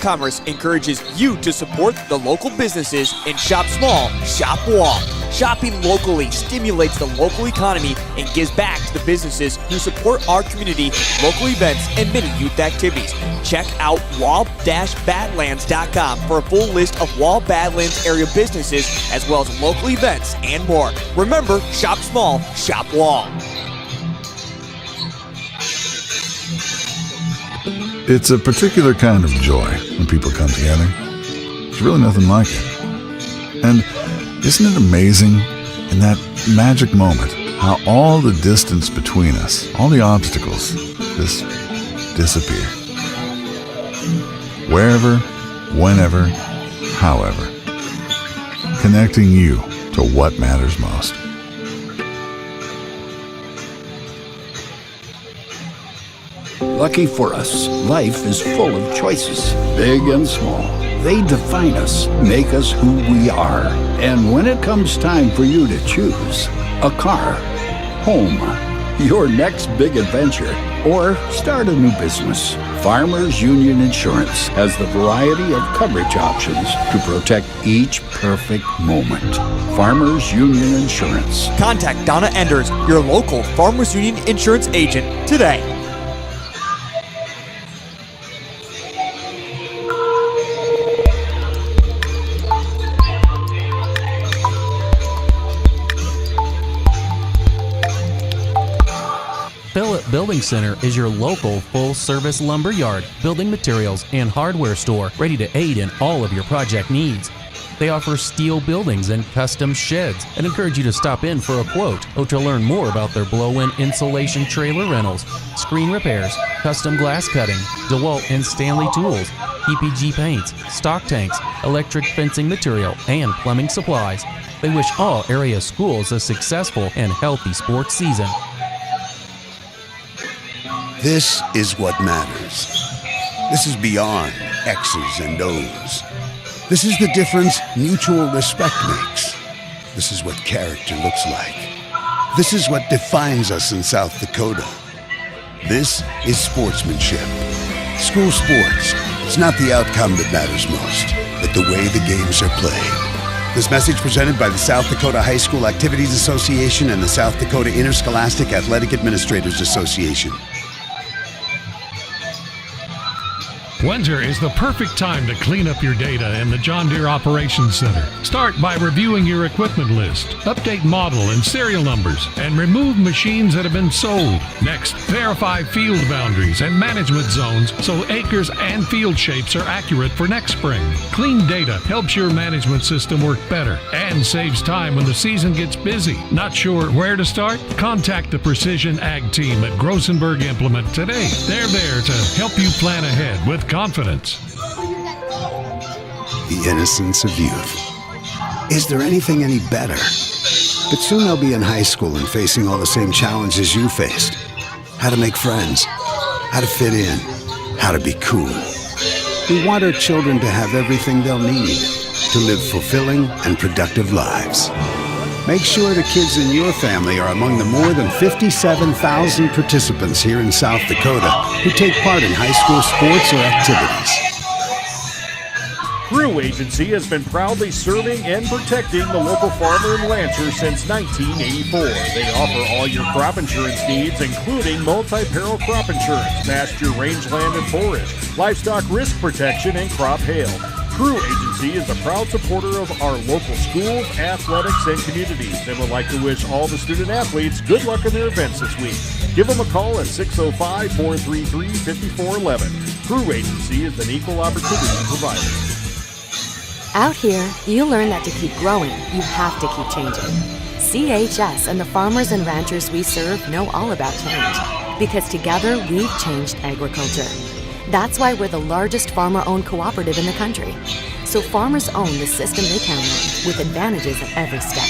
Commerce encourages you to support the local businesses and shop small, shop Wall. Shopping locally stimulates the local economy and gives back to the businesses who support our community, local events, and many youth activities. Check out wall-badlands.com for a full list of Wall Badlands area businesses as well as local events and more. Remember, shop small, shop Wall. It's a particular kind of joy when people come together. There's really nothing like it. And isn't it amazing in that magic moment how all the distance between us, all the obstacles, just disappear? Wherever, whenever, however. Connecting you to what matters most. Lucky for us, life is full of choices, big and small. They define us, make us who we are. And when it comes time for you to choose a car, home, your next big adventure, or start a new business, Farmers Union Insurance has the variety of coverage options to protect each perfect moment. Farmers Union Insurance. Contact Donna Enders, your local Farmers Union Insurance agent, today. Phillip Building Center is your local full-service lumber yard, building materials, and hardware store ready to aid in all of your project needs. They offer steel buildings and custom sheds and encourage you to stop in for a quote or to learn more about their blow-in insulation trailer rentals, screen repairs, custom glass cutting, DeWalt and Stanley tools, PPG paints, stock tanks, electric fencing material, and plumbing supplies. They wish all area schools a successful and healthy sports season. This is what matters. This is beyond X's and O's. This is the difference mutual respect makes. This is what character looks like. This is what defines us in South Dakota. This is sportsmanship. School sports. It's not the outcome that matters most, but the way the games are played. This message presented by the South Dakota High School Activities Association and the South Dakota Interscholastic Athletic Administrators Association. Winter is the perfect time to clean up your data in the John Deere Operations Center. Start by reviewing your equipment list, update model and serial numbers, and remove machines that have been sold. Next, verify field boundaries and management zones so acres and field shapes are accurate for next spring. Clean data helps your management system work better and saves time when the season gets busy. Not sure where to start? Contact the Precision Ag team at Grosenberg Implement today. They're there to help you plan ahead with confidence. The innocence of youth. Is there anything any better? But soon they'll be in high school and facing all the same challenges you faced. How to make friends, how to fit in, how to be cool. We want our children to have everything they'll need to live fulfilling and productive lives. Make sure the kids in your family are among the more than 57,000 participants here in South Dakota who take part in high school sports or activities. Crew Agency has been proudly serving and protecting the local farmer and rancher since 1984. They offer all your crop insurance needs, including multi-peril crop insurance, pasture, rangeland, and forage, livestock risk protection, and crop hail. Crew Agency is a proud supporter of our local schools, athletics, and communities, and would like to wish all the student athletes good luck in their events this week. Give them a call at 605-433-5411. Crew Agency is an equal opportunity provider. Out here, you learn that to keep growing, you have to keep changing. CHS and the farmers and ranchers we serve know all about change, because together we've changed agriculture. That's why we're the largest farmer-owned cooperative in the country. So farmers own the system they count on, with advantages at every step.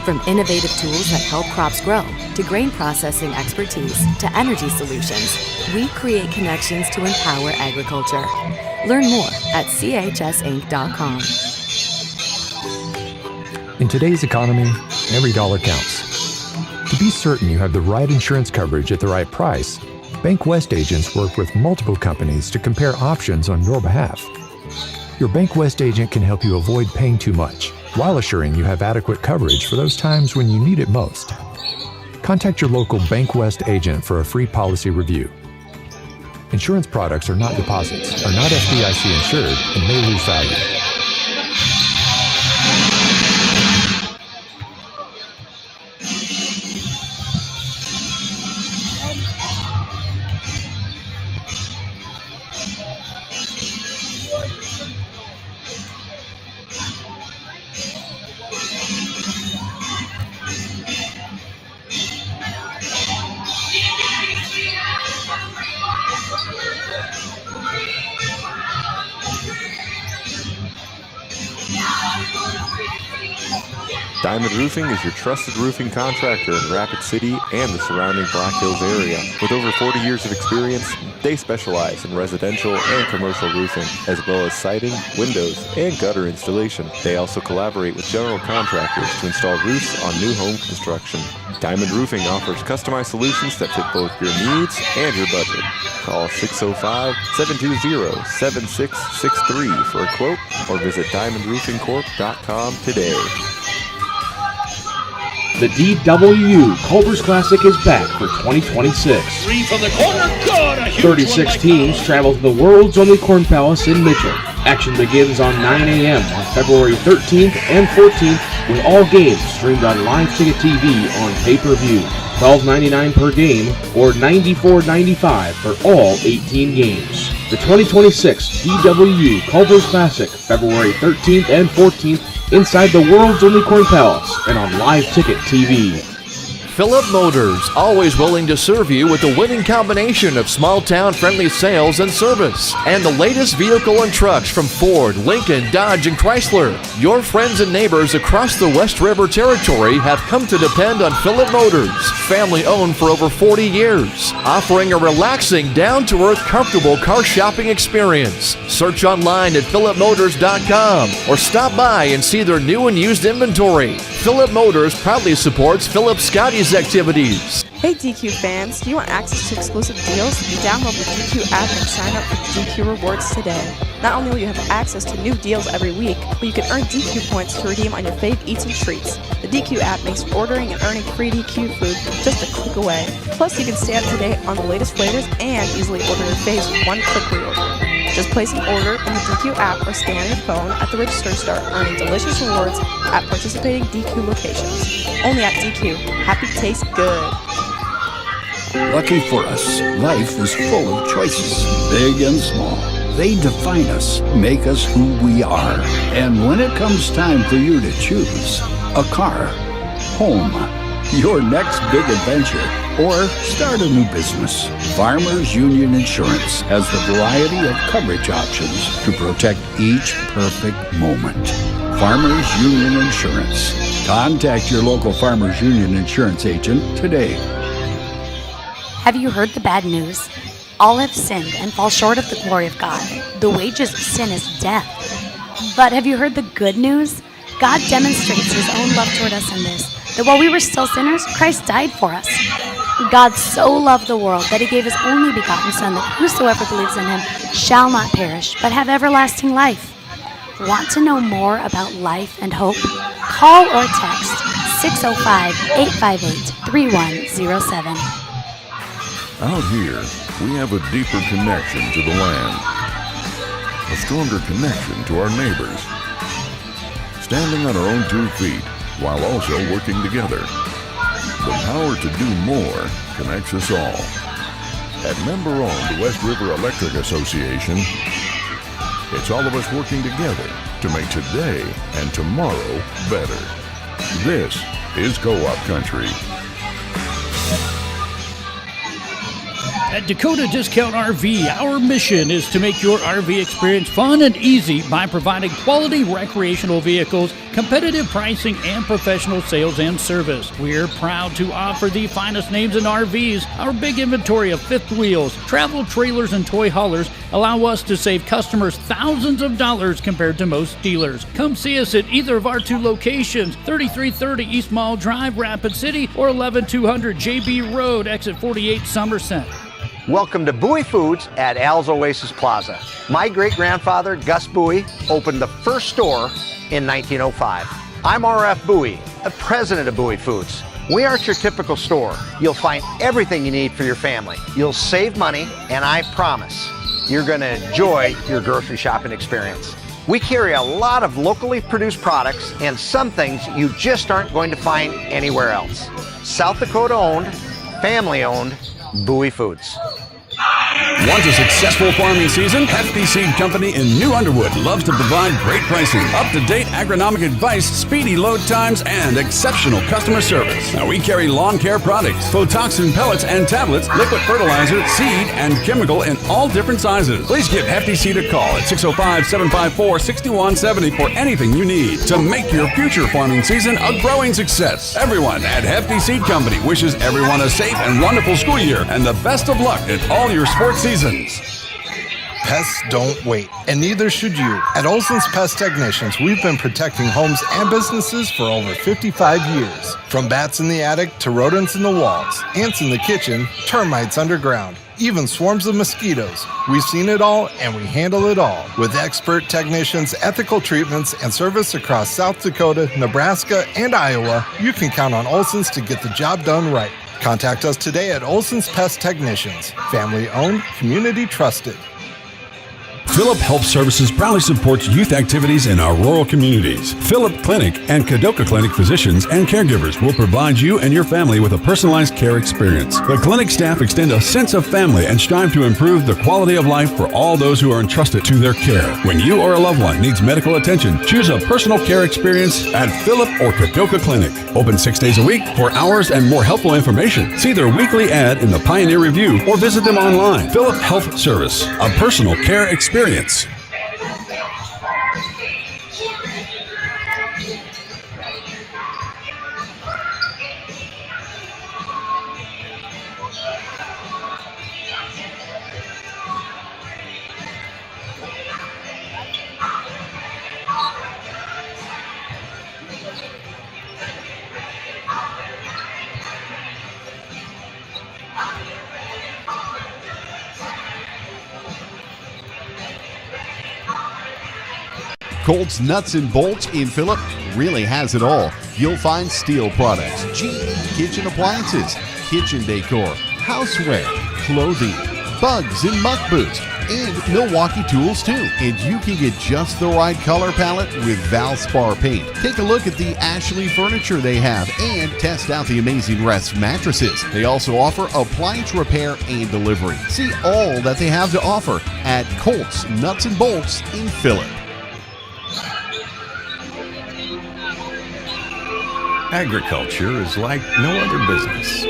From innovative tools that help crops grow, to grain processing expertise, to energy solutions, we create connections to empower agriculture. Learn more at chsinc.com. In today's economy, every dollar counts. To be certain you have the right insurance coverage at the right price, Bank West agents work with multiple companies to compare options on your behalf. Your Bank West agent can help you avoid paying too much while assuring you have adequate coverage for those times when you need it most. Contact your local Bank West agent for a free policy review. Insurance products are not deposits, are not FDIC insured, and may lose value. Diamond Roofing is your trusted roofing contractor in Rapid City and the surrounding Black Hills area. With over 40 years of experience, they specialize in residential and commercial roofing, as well as siding, windows, and gutter installation. They also collaborate with general contractors to install roofs on new home construction. Diamond Roofing offers customized solutions that fit both your needs and your budget. Call 605-720-7663 for a quote or visit diamondroofingcorp.com today. The DWU Culver's Classic is back for 2026. Three from the corner, good! A huge 36 teams travel to the world's only Corn Palace in Mitchell. Action begins on 9 a.m. on February 13th and 14th, with all games streamed on Live Ticket TV on pay-per-view. $12.99 per game or $94.95 for all 18 games. The 2026 DWU Culver's Classic, February 13th and 14th, inside the world's only Corn Palace and on Live Ticket TV. Phillip Motors, always willing to serve you with the winning combination of small-town friendly sales and service, and the latest vehicle and trucks from Ford, Lincoln, Dodge, and Chrysler. Your friends and neighbors across the West River Territory have come to depend on Phillip Motors, family-owned for over 40 years, offering a relaxing, down-to-earth, comfortable car shopping experience. Search online at phillipmotors.com or stop by and see their new and used inventory. Phillip Motors proudly supports Phillip Scotty's activities. Hey DQ fans, do you want access to exclusive deals? Download the DQ app and sign up for DQ Rewards today. Not only will you have access to new deals every week, but you can earn DQ points to redeem on your fave eats and treats. The DQ app makes ordering and earning free DQ food just a click away. Plus, you can stay up to date on the latest flavors and easily order your faves with one click reorder. Just place an order in the DQ app or scan your phone at the register and start earning delicious rewards at participating DQ locations. Only at DQ. Happy tastes good. Lucky for us, life is full of choices, big and small. They define us, make us who we are. And when it comes time for you to choose a car, home, your next big adventure, or start a new business, Farmers Union Insurance has the variety of coverage options to protect each perfect moment. Farmers Union Insurance. Contact your local Farmers Union Insurance agent today. Have you heard the bad news? All have sinned and fall short of the glory of God. The wages of sin is death. But have you heard the good news? God demonstrates his own love toward us in this, that while we were still sinners, Christ died for us. God so loved the world that he gave his only begotten Son, that whosoever believes in him shall not perish, but have everlasting life. Want to know more about life and hope? Call or text 605-858-3107. Out here, we have a deeper connection to the land, a stronger connection to our neighbors, standing on our own 2 feet while also working together. The power to do more connects us all. At member-owned West River Electric Association, it's all of us working together to make today and tomorrow better. This is Co-op Country. At Dakota Discount RV, our mission is to make your RV experience fun and easy by providing quality recreational vehicles, competitive pricing, and professional sales and service. We're proud to offer the finest names in RVs. Our big inventory of fifth wheels, travel trailers, and toy haulers allow us to save customers thousands of dollars compared to most dealers. Come see us at either of our 2 locations, 3330 East Mall Drive, Rapid City, or 11200 JB Road, exit 48, Somerset. Welcome to Bowie Foods at Al's Oasis Plaza. My great-grandfather, Gus Bowie, opened the first store in 1905. I'm R.F. Bowie, the president of Bowie Foods. We aren't your typical store. You'll find everything you need for your family. You'll save money, and I promise you're going to enjoy your grocery shopping experience. We carry a lot of locally produced products and some things you just aren't going to find anywhere else. South Dakota owned, family owned, Bowie Foods. Want a successful farming season? Hefty Seed Company in New Underwood loves to provide great pricing, up-to-date agronomic advice, speedy load times, and exceptional customer service. Now we carry lawn care products, Photoxin pellets and tablets, liquid fertilizer, seed, and chemical in all different sizes. Please give Hefty Seed a call at 605-754-6170 for anything you need to make your future farming season a growing success. Everyone at Hefty Seed Company wishes everyone a safe and wonderful school year and the best of luck in all your sports seasons. Pests don't wait, and neither should you. At Olson's Pest Technicians, we've been protecting homes and businesses for over 55 years. From bats in the attic to rodents in the walls, ants in the kitchen, termites underground, even swarms of mosquitoes. We've seen it all, and we handle it all. With expert technicians, ethical treatments, and service across South Dakota, Nebraska, and Iowa, you can count on Olson's to get the job done right. Contact us today at Olson's Pest Technicians. Family owned, community trusted. Phillip Health Services proudly supports youth activities in our rural communities. Phillip Clinic and Kadoka Clinic physicians and caregivers will provide you and your family with a personalized care experience. The clinic staff extend a sense of family and strive to improve the quality of life for all those who are entrusted to their care. When you or a loved one needs medical attention, choose a personal care experience at Phillip or Kadoka Clinic. Open 6 days a week. For hours and more helpful information, see their weekly ad in the Pioneer Review or visit them online. Phillip Health Service, a personal care experience. Colt's Nuts and Bolts in Phillip really has it all. You'll find steel products, GE kitchen appliances, kitchen decor, houseware, clothing, bugs and muck boots, and Milwaukee tools too. And you can get just the right color palette with Valspar paint. Take a look at the Ashley furniture they have and test out the amazing Rest mattresses. They also offer appliance repair and delivery. See all that they have to offer at Colt's Nuts and Bolts in Phillip. Agriculture is like no other business,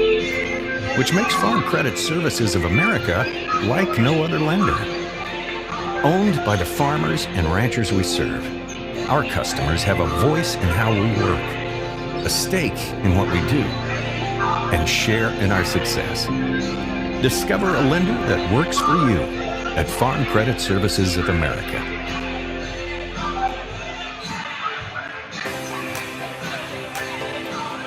which makes Farm Credit Services of America like no other lender. Owned by the farmers and ranchers we serve, our customers have a voice in how we work, a stake in what we do, and share in our success. Discover a lender that works for you at Farm Credit Services of America.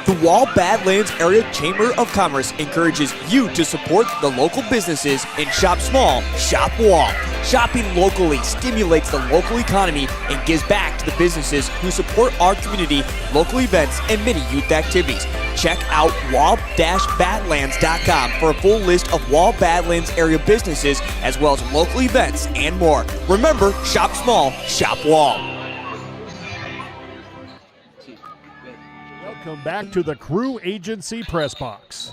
The Wall Badlands Area Chamber of Commerce encourages you to support the local businesses and shop small, shop Wall. Shopping locally stimulates the local economy and gives back to the businesses who support our community, local events, and many youth activities. Check out wall-badlands.com for a full list of Wall Badlands area businesses as well as local events and more. Remember, shop small, shop Wall. Welcome back to the Crew Agency Press Box.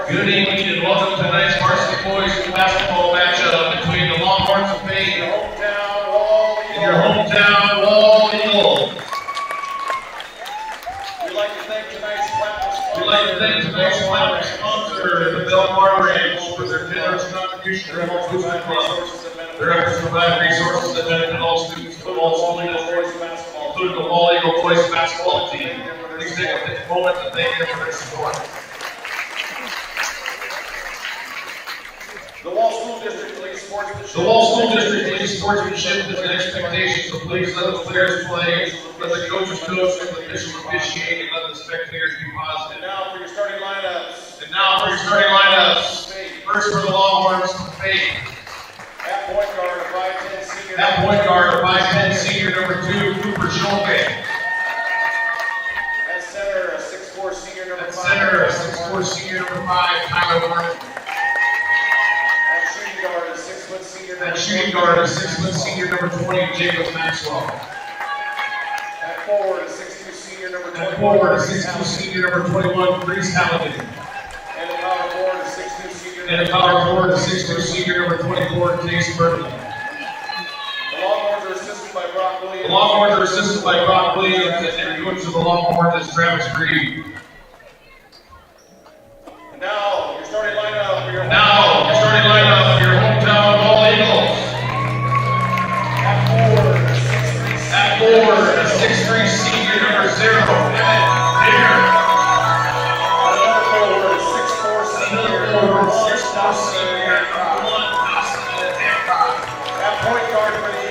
Good evening and welcome to tonight's boys basketball matchup between the Longhorns of Fate and your hometown Wall Eagles. We'd like to thank tonight's platinum sponsor, the Belmar Ranch, for their generous contribution to the Food Club. Their efforts provide resources that benefit all students of Wall Eagle boys basketball, including the Wall Eagle boys basketball team. Please take a moment to thank them for their support. The Wall School District leads sportsmanship is an expectation, so please let the players play, let the coaches coach, let the officials officiate, and let the spectators be positive. And now for your starting lineups. First for the Longhorns, Fate. At point guard, a 5'10" senior number 2, Cooper Schulke. At center, a 6'4" senior number 5, Tyler Warren. At shooting guard, a 6' senior number 20, Jacob Maxwell. At forward, a 6'2" senior number 21, Reese Halligan. And a power forward, a 6'2" senior number 24, Case Berkeley. The Longhorns are assisted by Brock Williams, and their coach of the Longhorns is Travis Reed. And now, your starting lineup for your hometown Wall Eagles. At forward, a 6'3" senior number 0, Emmett Deere. Another forward, a 6'4" senior number 1, Austin Hancock. At point guard for the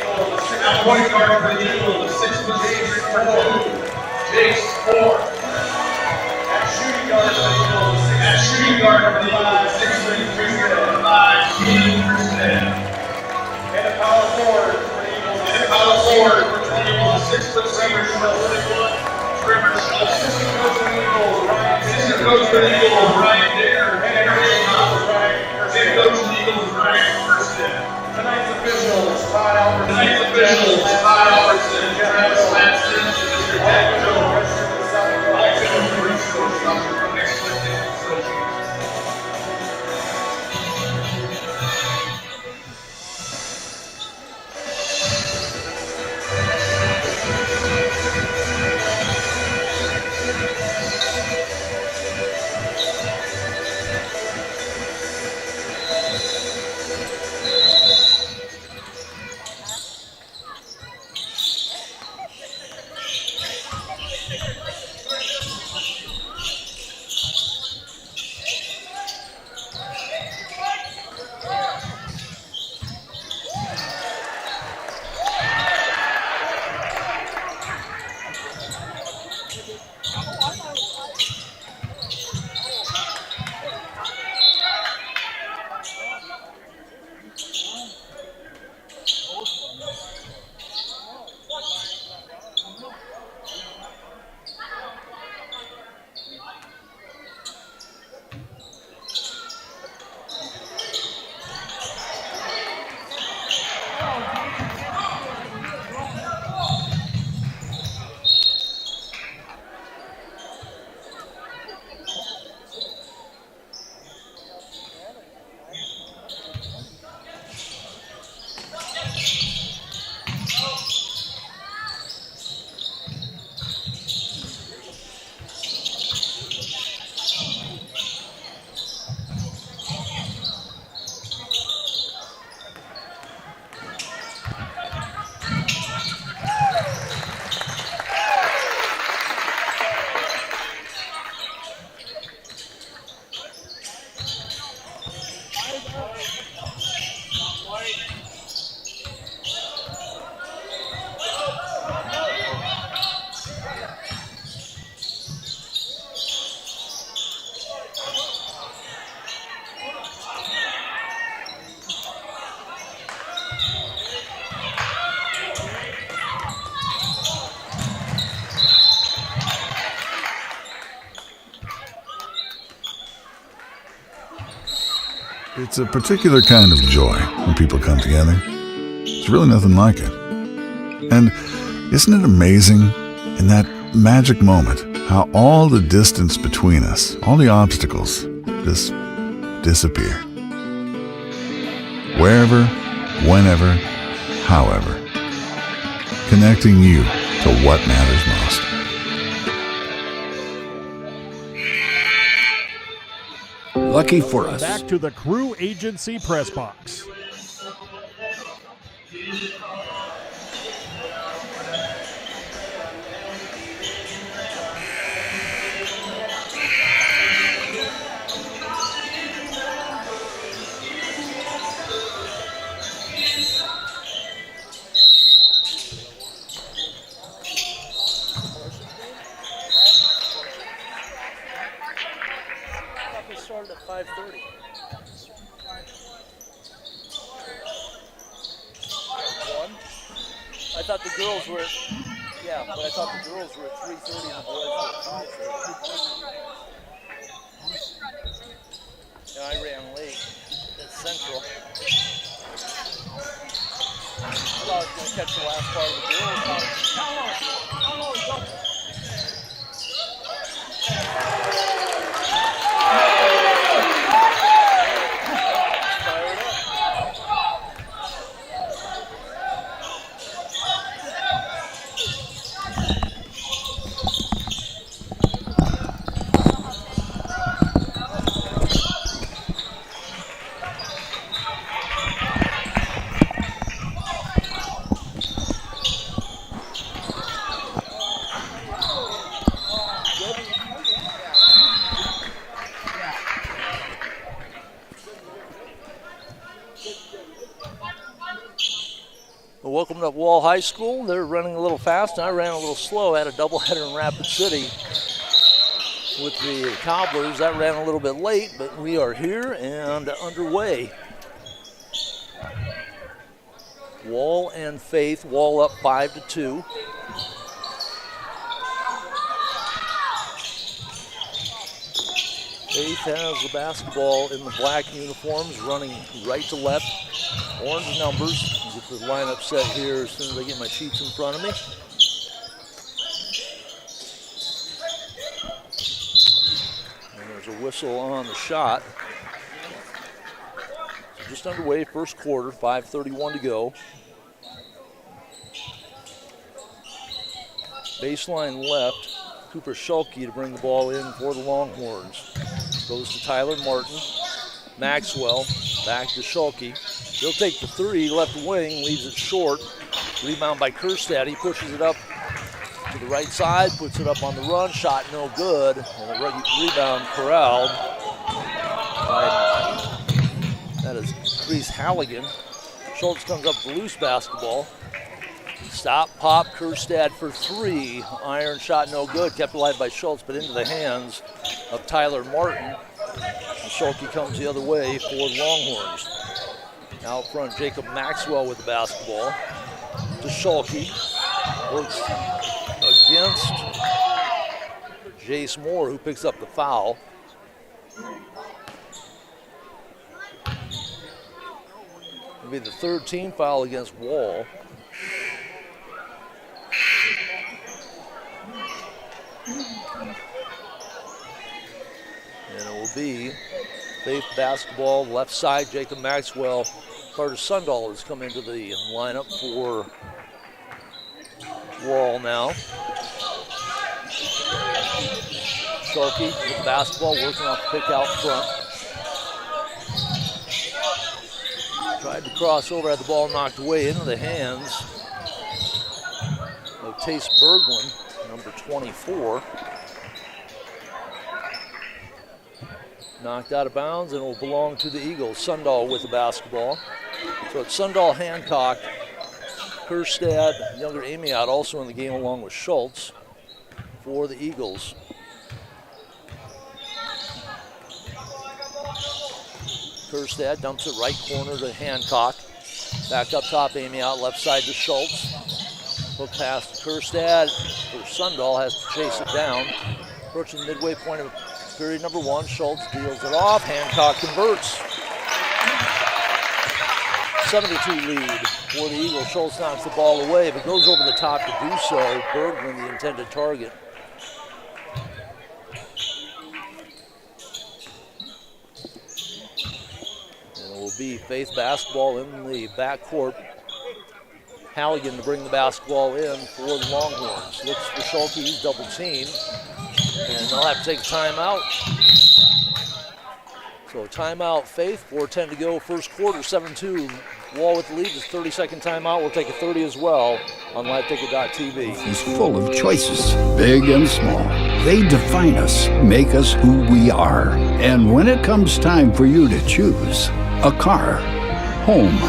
Eagles, a 6' senior number 2, Jace Ford. At shooting guard for the Eagles, a 6'3" senior number 5, Keaton Christian. And a power forward for the Eagles, a 6' senior number 21, Trevor Schultz. Assistant coach for the Eagles, Ryan Dicker. Head coach for the Eagles, Ryan Kirsten. Tonight's officials, Todd Albertson, Travis Latson, Mr. Ted Jones. Also, Bruce Coach from Next Lifting Associates. It's a particular kind of joy when people come together. There's really nothing like it. And isn't it amazing in that magic moment how all the distance between us, all the obstacles, just disappear? Wherever, whenever, however. Connecting you to what matters most. Lucky for us. Back to the Crew Agency Press Box. Started at 5:30. One. I thought the girls were. Yeah, but I thought the girls were at 3:30 and the boys were at 5:30. And I ran late at Central. I thought I was going to catch the last part of the girls. Welcome to Wall High School. They're running a little fast, and I ran a little slow. I had a doubleheader in Rapid City with the Cobblers. That ran a little bit late, but we are here and underway. Wall and Faith. Wall up 5-2. Faith has the basketball in the black uniforms, running right to left. Orange numbers. I'll get the lineup set here as soon as I get my sheets in front of me. And there's a whistle on the shot. So just underway, first quarter, 5:31 to go. Baseline left, Cooper Schulke to bring the ball in for the Longhorns. Goes to Tyler Martin. Maxwell, back to Schulke. He'll take the three, left wing, leaves it short. Rebound by Kerstad. He pushes it up to the right side, puts it up on the run. Shot no good. And the rebound corralled. That is Reese Halligan. Schultz comes up with the loose basketball. Stop, pop, Kerstad for three. Iron shot no good. Kept alive by Schultz, but into the hands of Tyler Martin. And Schulke comes the other way for the Longhorns. Out front, Jacob Maxwell with the basketball to Schulke. Works against Jace Moore, who picks up the foul. It'll be the third team foul against Wall. And it will be Faith basketball, left side, Jacob Maxwell. Carter Sundahl has come into the lineup for Wall now. Schulke with the basketball, working off the pick out front. Tried to cross over, had the ball knocked away into the hands of Tace Berglund, number 24. Knocked out of bounds, and it will belong to the Eagles. Sundahl with the basketball. So it's Sundahl, Hancock, Kerstad, younger Amiot also in the game along with Schultz for the Eagles. Kerstad dumps it right corner to Hancock. Back up top, Amiot, left side to Schultz. Hook pass to Kerstad. Sundahl has to chase it down. Approaching the midway point of period number one. Schultz deals it off. Hancock converts. 7-2 lead for the Eagles. Schultz knocks the ball away, but goes over the top to do so. Bergman, the intended target. And it will It'll be Faith basketball in the backcourt. Halligan to bring the basketball in for the Longhorns. Looks for Schulte, he's double teamed. And they'll have to take a timeout. So timeout, Faith, 4:10 to go, first quarter, 7-2. Wall with the lead, this 30-second timeout. We'll take a 30 as well on liveticket.tv. Is full of choices, big and small. They define us, make us who we are. And when it comes time for you to choose a car, home,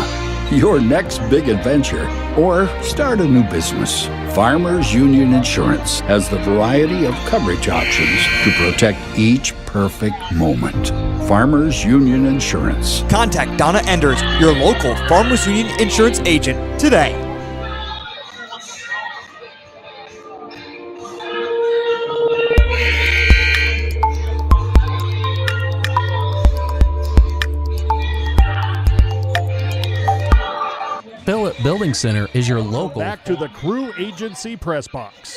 your next big adventure, or start a new business, Farmers Union Insurance has the variety of coverage options to protect each perfect moment. Farmers Union Insurance. Contact Donna Enders, your local Farmers Union Insurance agent, today. Phillip Building Center is your local. Back to the Crew Agency press box.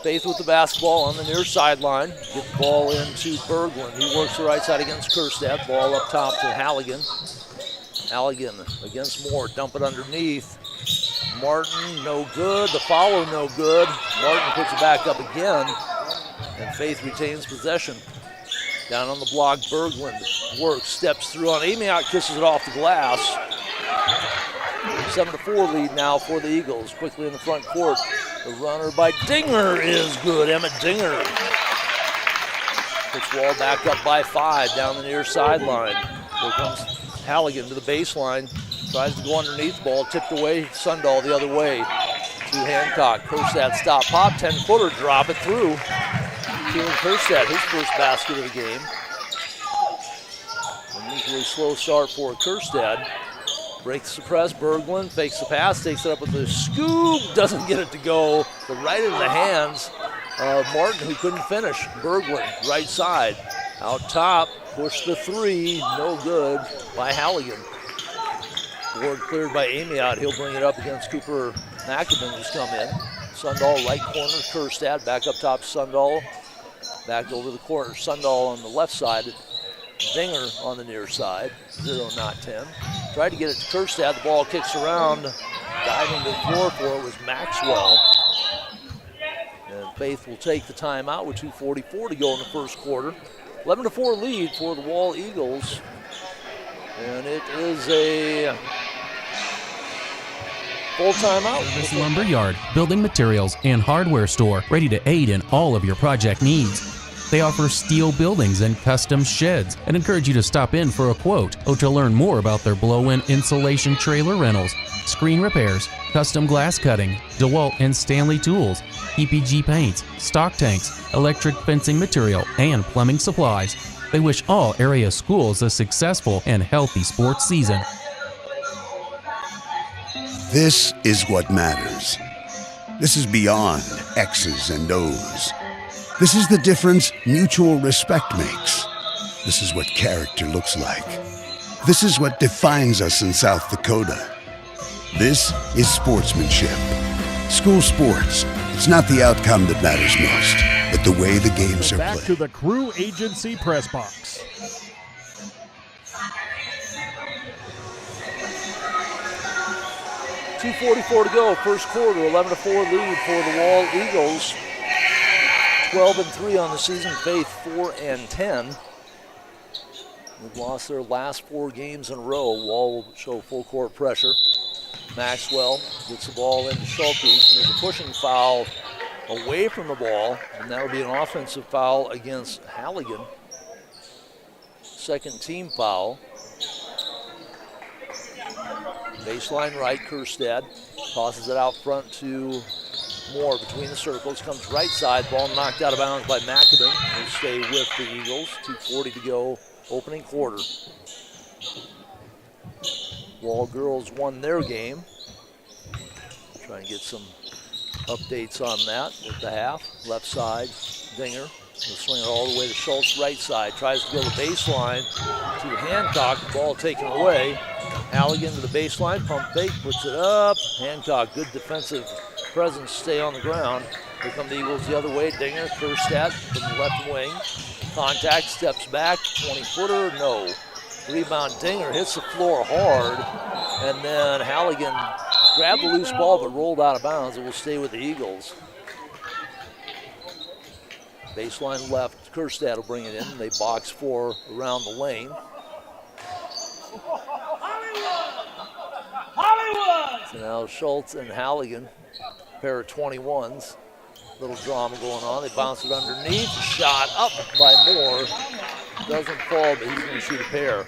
Faith with the basketball on the near sideline. Get the ball into Berglund. He works the right side against Kerstad. Ball up top to Halligan. Halligan against Moore. Dump it underneath. Martin, no good. The follow, no good. Martin puts it back up again. And Faith retains possession. Down on the block, Berglund works, steps through on Amiot, kisses it off the glass. 7-4 lead now for the Eagles. Quickly in the front court. The runner by Dinger is good. Emmett Dinger. Puts Wall back up by 5 down the near sideline. Here comes Halligan to the baseline. Tries to go underneath the ball, tipped away. Sundahl the other way to Hancock. Kerstad stop, pop, 10-footer, drop it through. Keelan Kerstad, his first basket of the game. Unusually slow start for Kerstad. Breaks the press, Berglund fakes the pass, takes it up with a scoop, doesn't get it to go, but right into the hands of Martin, who couldn't finish. Berglund, right side, out top, push the 3, no good by Halligan. Board cleared by Amiot, he'll bring it up against Cooper Mackinnon, who's come in. Sundahl, right corner, Kerstad, back up top, Sundahl. Back over the corner, Sundahl on the left side, Dinger on the near side, 0, not 10. Tried to get it to Kerstad, the ball kicks around, diving to the floor for it was Maxwell. And Faith will take the timeout with 2:44 to go in the first quarter. 11-4 lead for the Wall Eagles. And it is a full timeout. This lumberyard, building materials, and hardware store ready to aid in all of your project needs. They offer steel buildings and custom sheds and encourage you to stop in for a quote or to learn more about their blow-in insulation trailer rentals, screen repairs, custom glass cutting, DeWalt and Stanley tools, PPG paints, stock tanks, electric fencing material, and plumbing supplies. They wish all area schools a successful and healthy sports season. This is what matters. This is beyond X's and O's. This is the difference mutual respect makes. This is what character looks like. This is what defines us in South Dakota. This is sportsmanship. School sports, it's not the outcome that matters most, but the way the games are Back played. to the Crew Agency press box. .244 to go, first quarter, 11-4 lead for the Wall Eagles. 12-3 on the season, Faith 4-10. They've lost their last 4 games in a row. Wall will show full court pressure. Maxwell gets the ball into Schulte. There's a pushing foul away from the ball, and that would be an offensive foul against Halligan. Second team foul. Baseline right, Kerstad tosses it out front to Moore between the circles, comes right side, ball knocked out of bounds by McAdam. They stay with the Eagles, 2:40 to go, opening quarter. Wall girls won their game. Try and get some updates on that with the half. Left side, Dinger. He'll swing it all the way to Schultz, right side. Tries to go to the baseline to Hancock. The ball taken away. Halligan to the baseline, pump fake, puts it up. Hancock, good defensive presence stay on the ground. Here come the Eagles the other way. Dinger, Kerstad from the left wing. Contact, steps back, 20-footer, no. Rebound, Dinger hits the floor hard, and then Halligan grabbed the loose ball but rolled out of bounds. It will stay with the Eagles. Baseline left, Kerstad will bring it in. They box 4 around the lane. So now Schultz and Halligan, pair of 21s. Little drama going on. They bounce it underneath. Shot up by Moore. Doesn't fall, but he's going to shoot a pair.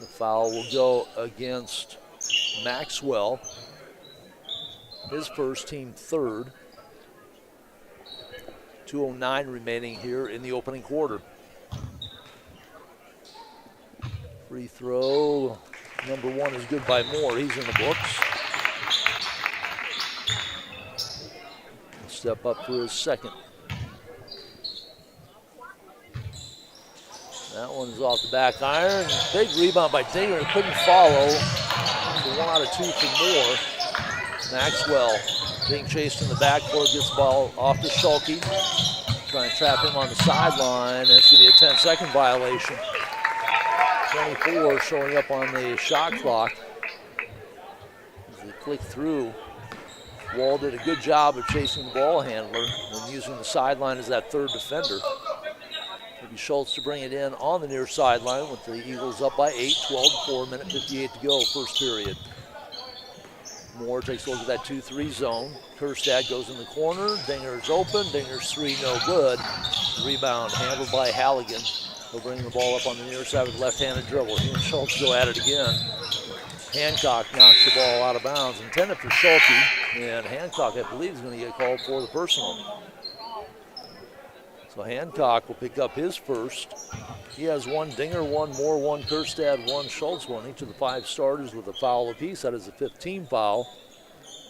The foul will go against Maxwell. His first, team third. 2:09 remaining here in the opening quarter. Free throw. Number 1 is good by Moore. He's in the books. Step up for his second. That one's off the back iron. Big rebound by Dinger. Couldn't follow. So 1 out of 2 for Moore. Maxwell being chased in the backcourt. Gets the ball off to Schulke. Trying to trap him on the sideline. That's going to be a 10-second violation. 24 showing up on the shot clock. As they click through. Wall did a good job of chasing the ball handler and using the sideline as that third defender. It'll be Schultz to bring it in on the near sideline with the Eagles up by 8, 12-4, minute 58 to go, first period. Moore takes a look at that 2-3 zone. Kerstad goes in the corner. Dinger's open. Dinger's 3, no good. Rebound handled by Halligan. He'll bring the ball up on the near side with left-handed dribble. He and Schultz go at it again. Hancock knocks the ball out of bounds, intended for Schulte, and Hancock, I believe, is going to get called for the personal. So Hancock will pick up his first. He has 1 Dinger, 1 Moore, 1 Kerstad, 1 Schultz, 1. Each of the 5 starters with a foul apiece. That is a 15 foul.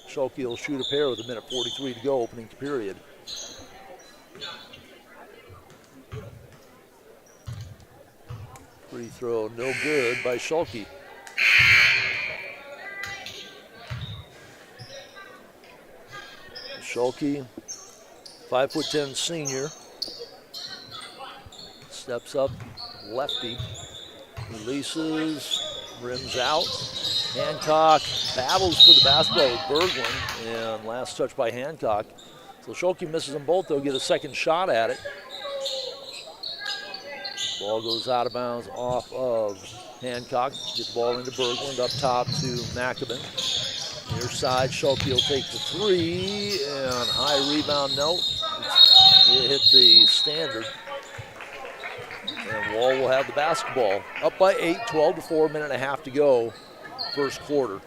Schulte will shoot a pair with a minute 43 to go, opening period. Free throw, no good by Schulte. Schulte, 5'10" senior, steps up, lefty, releases, rims out. Hancock battles for the basketball with Berglund, and last touch by Hancock. So Schulte misses them both, they'll get a second shot at it. Ball goes out of bounds off of Hancock. Get the ball into Berglund, up top to McAbin. Near side, Schulte will take the 3, and high rebound, no. It hit the standard. And Wall will have the basketball. Up by 8, 12-4, minute and a half to go, first quarter.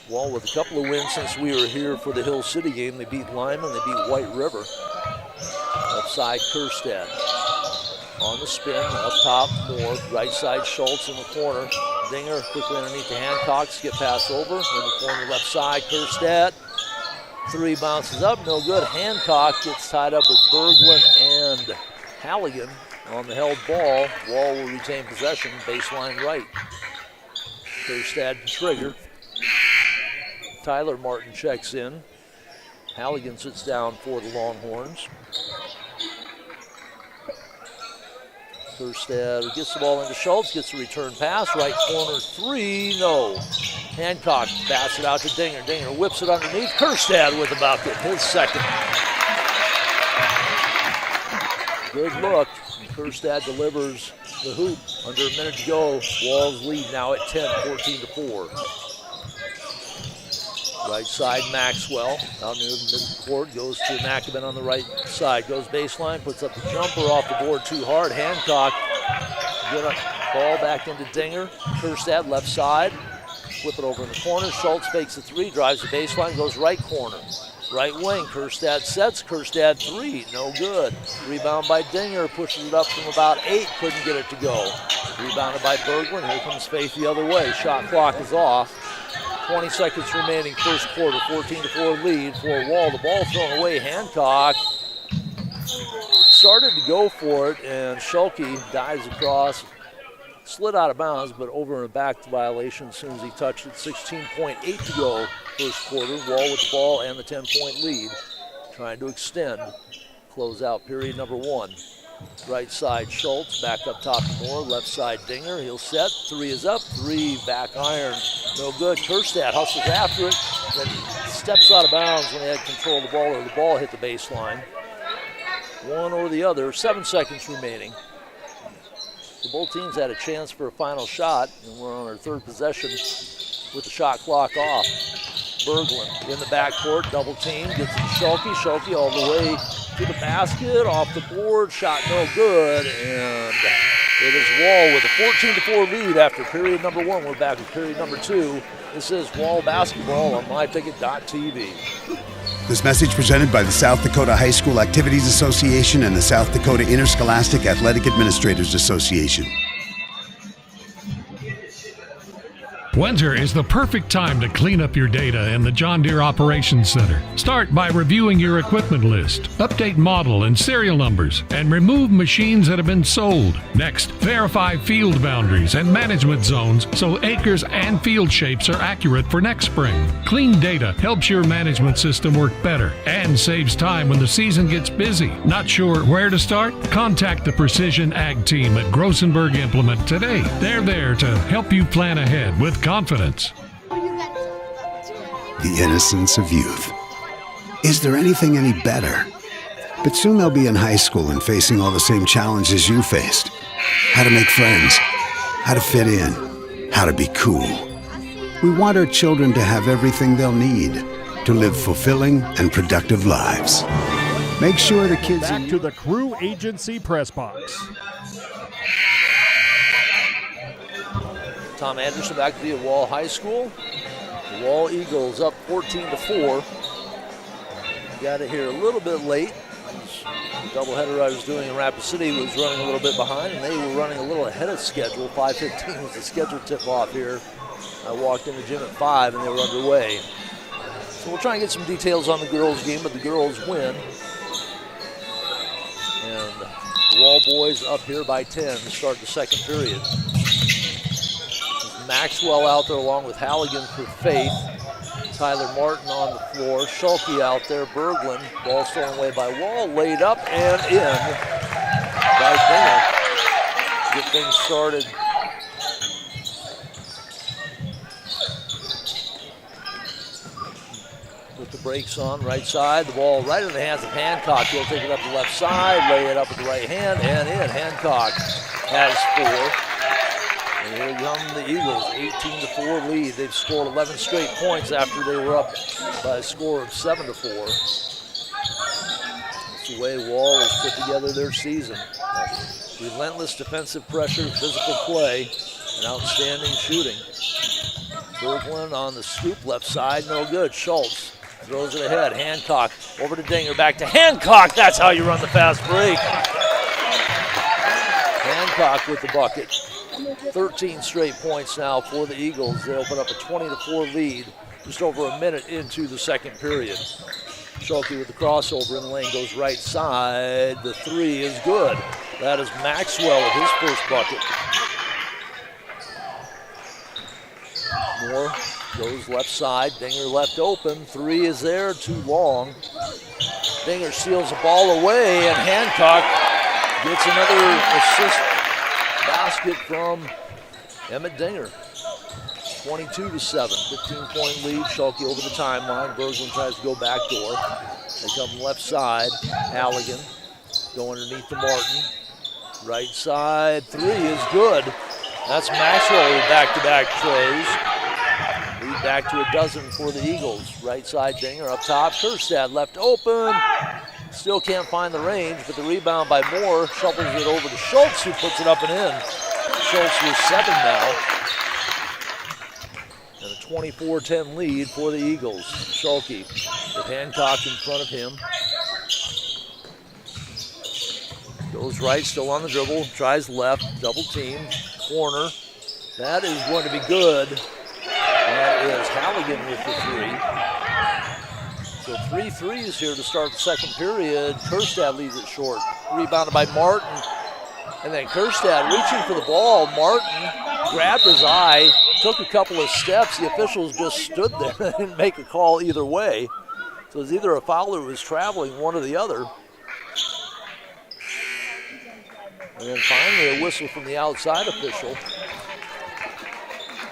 Wall with a couple of wins since we were here for the Hill City game. They beat Lyman, they beat White River. Upside, Kerstad. On the spin, up top, Moore. Right side, Schultz in the corner. Dinger quickly underneath the Hancock, skip pass over. In the corner, left side, Kerstad. 3 bounces up, no good. Hancock gets tied up with Berglund and Halligan on the held ball. Wall will retain possession, baseline right. Kerstad to trigger. Tyler Martin checks in. Halligan sits down for the Longhorns. Kerstad gets the ball into Schultz, gets a return pass, right corner 3, no. Hancock bats it out to Dinger. Dinger whips it underneath. Kerstad with the bucket, his second. Good look. Kerstad delivers the hoop. Under a minute to go. Wall's lead now at 10, 14-4. Right side, Maxwell. Out near the midcourt, goes to McAbin on the right side. Goes baseline, puts up the jumper off the board too hard. Hancock, get a ball back into Dinger. Kerstad, left side. Flip it over in the corner. Schultz fakes the 3, drives the baseline, goes right corner. Right wing, Kerstad sets. Kerstad 3, no good. Rebound by Dinger, pushes it up from about 8, couldn't get it to go. Rebounded by Berglund. Here comes Faith the other way. Shot clock is off. 20 seconds remaining, first quarter, 14-4 lead for Wall. The ball thrown away. Hancock started to go for it, and Schulte dives across, slid out of bounds, but over and back to violation as soon as he touched it. 16.8 to go first quarter. Wall with the ball and the 10-point lead. Trying to extend. Close out period number 1. Right side Schultz, back up top to Moore. Left side Dinger, he'll set. 3 is up, 3 back iron. No good. Kerstad hustles after it, then steps out of bounds when he had control of the ball, or the ball hit the baseline. One or the other, 7 seconds remaining. So both teams had a chance for a final shot, and we're on our third possession with the shot clock off. Berglund in the backcourt, double team, gets it to Schulke. Schulke all the way to the basket, off the board, shot no good, and it is Wall with a 14-4 lead after period number 1. We're back with period number 2. This is Wall basketball on myticket.tv. This message presented by the South Dakota High School Activities Association and the South Dakota Interscholastic Athletic Administrators Association. Winter is the perfect time to clean up your data in the John Deere Operations Center. Start by reviewing your equipment list, update model and serial numbers, and remove machines that have been sold. Next, verify field boundaries and management zones so acres and field shapes are accurate for next spring. Clean data helps your management system work better and saves time when the season gets busy. Not sure where to start? Contact the Precision Ag team at Grossenberg Implement today. They're there to help you plan ahead with confidence. The innocence of youth. Is there anything any better? But soon they'll be in high school and facing all the same challenges you faced. How to make friends, how to fit in, how to be cool. We want our children to have everything they'll need to live fulfilling and productive lives. Make sure the kids... Back to the Crew Agency press box. Tom Anderson back to be at Wall High School. The Wall Eagles up 14-4. Got it here a little bit late. The doubleheader I was doing in Rapid City was running a little bit behind, and they were running a little ahead of schedule. 5:15 was the scheduled tip-off here. I walked in the gym at 5, and they were underway. So we'll try and get some details on the girls' game, but the girls win. And the Wall boys up here by 10 to start the second period. Maxwell out there along with Halligan for Faith. Tyler Martin on the floor. Schulke out there. Berglund. Ball stolen away by Wall. Laid up and in by Dinger. Get things started. With the brakes on, right side. The ball right in the hands of Hancock. He'll take it up the left side. Lay it up with the right hand and in. Hancock has 4. And here come the Eagles, 18-4 lead. They've scored 11 straight points after they were up by a score of 7-4. That's the way Wall has put together their season. Relentless defensive pressure, physical play, and outstanding shooting. Berglund on the scoop, left side, no good. Schultz throws it ahead. Hancock over to Dinger, back to Hancock. That's how you run the fast break. Hancock with the bucket. 13 straight points now for the Eagles. They open up a 20-4 lead just over a minute into the second period. Schulke with the crossover in the lane goes right side. The 3 is good. That is Maxwell with his first bucket. Moore goes left side. Dinger left open. 3 is there, too long. Dinger steals the ball away, and Hancock gets another assist. Basket from Emmett Dinger. 22-7, 15-point lead. Schulke over the timeline. Berglund tries to go back door. They come left side. Halligan go underneath the Martin. Right side, 3 is good. That's Maxwell with back-to-back trays. Lead back to a dozen for the Eagles. Right side Dinger up top. Kerstad left open. Still can't find the range, but the rebound by Moore shuffles it over to Schultz, who puts it up and in. Schultz with 7 now. And a 24-10 lead for the Eagles. Schulke with Hancock in front of him. Goes right, still on the dribble, tries left, double team, corner. That is going to be good. That is Halligan with the 3. So 3 threes here to start the second period. Kerstad leaves it short. Rebounded by Martin. And then Kerstad reaching for the ball. Martin grabbed his eye, took a couple of steps. The officials just stood there and didn't make a call either way. So it was either a foul or it was traveling, one or the other. And then finally a whistle from the outside official.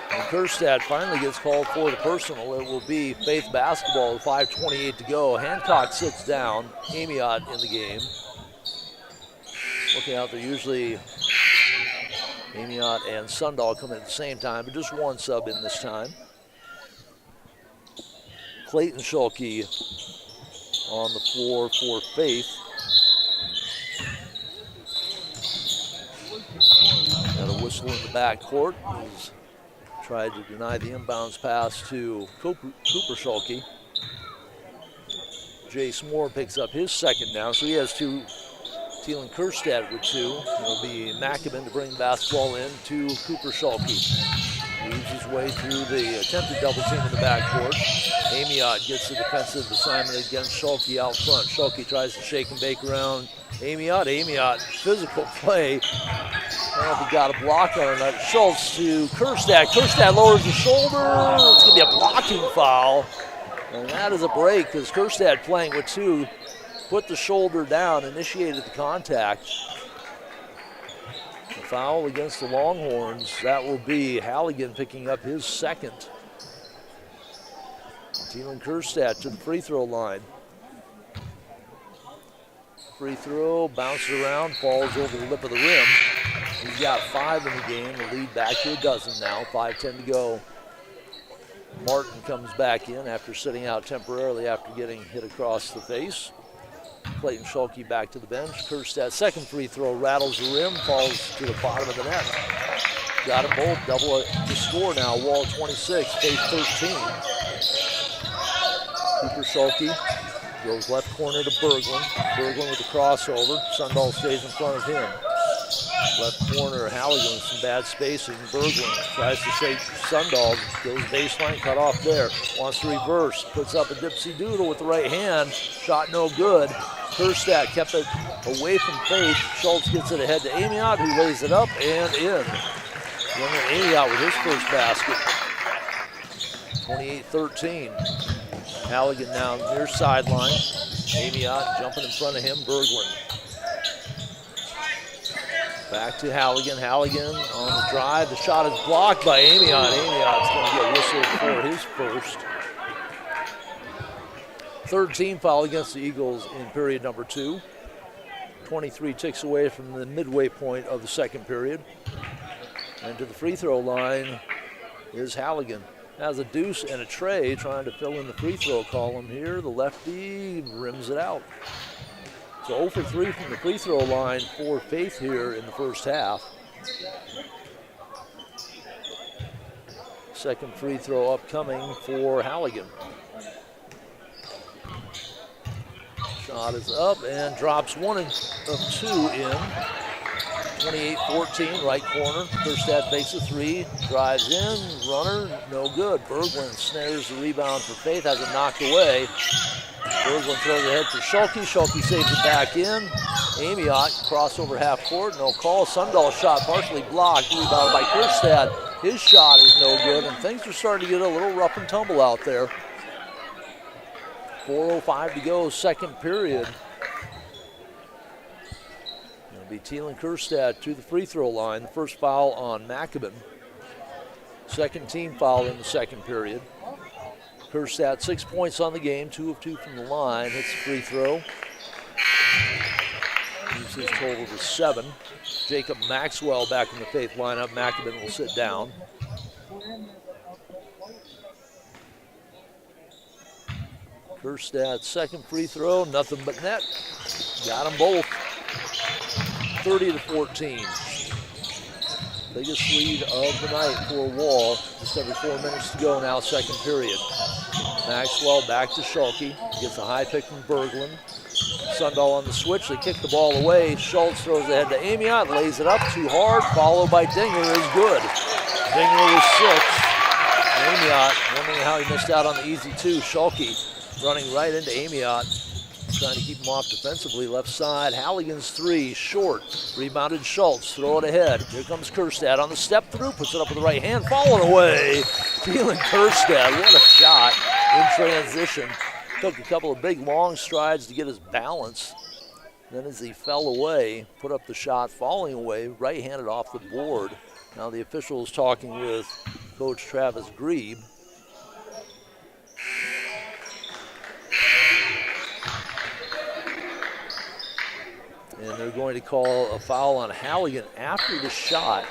And Kerstad finally gets called for the personal. It will be Faith basketball with 5:28 to go. Hancock sits down. Amiot in the game. Looking out there, usually Amiot and Sundahl come in at the same time, but just one sub in this time. Clayton Schulke on the floor for Faith. Got a whistle in the backcourt. He's tried to deny the inbounds pass to Cooper Schulke. Jace Moore picks up his second down, so he has two. Thielen Kerstad with two. It'll be Macabin to bring the basketball in to Cooper Schulke. Weaves his way through the attempted double team in the backcourt. Amiot gets the defensive assignment against Schulke out front. Schulke tries to shake and bake around Amiot. Amiot, physical play. I don't know if he got a block on it. Schultz to Kerstad. Kerstad lowers the shoulder. It's going to be a blocking foul. And that is a break because Kerstad playing with two. Put the shoulder down, initiated the contact. The foul against the Longhorns. That will be Halligan picking up his second. Thielen Kerstad to the free throw line. Free throw, bounces around, falls over the lip of the rim. He's got 5 in the game. The lead back to a dozen now. 5:10 to go. Martin comes back in after sitting out temporarily after getting hit across the face. Clayton Schulke back to the bench. Kerstad second free throw rattles the rim, falls to the bottom of the net. Got them both, double the score now. Wall 26, Faith 13. Cooper Schulke goes left corner to Berglund. Berglund with the crossover. Sundahl stays in front of him. Left corner, Halligan with some bad spacing. Berglund tries to shake Sundahl. Goes baseline, cut off there. Wants to reverse. Puts up a dipsy doodle with the right hand. Shot no good. Kerstad kept it away from Faith. Schultz gets it ahead to Amiot, who lays it up and in. Younger Amiot with his first basket. 28-13. Halligan now near sideline. Amiot jumping in front of him. Berglund. Back to Halligan. Halligan on the drive. The shot is blocked by Amiot. Amiot's going to get whistled for his first. Third team foul against the Eagles in period number 2. 23 ticks away from the midway point of the second period. And to the free throw line is Halligan. Has a deuce and a tray trying to fill in the free throw column here. The lefty rims it out. So 0 for 3 from the free throw line for Faith here in the first half. Second free throw upcoming for Halligan. Shot is up and drops 1 of 2 in. 28-14, right corner. Kerstad fakes a 3, drives in, runner, no good. Berglund snares the rebound for Faith, has it knocked away. Berglund throws it ahead for Schulke. Schulke saves it back in. Amiot, crossover half court, no call. Sundahl shot partially blocked, rebounded by Kerstad. His shot is no good, and things are starting to get a little rough and tumble out there. 4:05 to go, second period. It'll be Thielen Kerstad to the free throw line. The first foul on Macabin. Second team foul in the second period. Kerstad 6 points on the game, 2 of 2 from the line. Hits the free throw. Moves his total to 7. Jacob Maxwell back in the Faith lineup. Macabin will sit down. Kerstad second free throw, nothing but net. Got them both. 30-14. Biggest lead of the night for Wall. Just every 4 minutes to go now, second period. Maxwell back to Schulke. Gets a high pick from Berglund. Sundahl on the switch. They kick the ball away. Schultz throws it ahead to Amiot. Lays it up too hard. Followed by Dinger is good. Dinger with 6. Amiot wondering how he missed out on the easy 2. Schulke running right into Amiot. trying to keep them off defensively. Left side, Halligan's three, short. Rebounded Schultz, throw it ahead. Here comes Kerstad on the step through, puts it up with the right hand, falling away. Thielen Kerstad, what a shot in transition. Took a couple of big long strides to get his balance. Then as he fell away, put up the shot, falling away, right-handed off the board. Now the officials talking with Coach Travis Grebe. And they're going to call a foul on Halligan after the shot.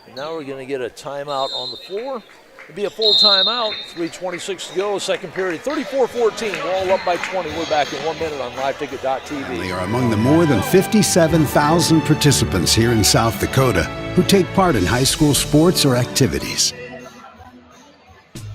And now we're going to get a timeout on the floor. It'll be a full timeout. 3:26 to go, second period. 34-14, Wall up by 20. We're back in 1 minute on liveticket.tv. They are among the more than 57,000 participants here in South Dakota who take part in high school sports or activities.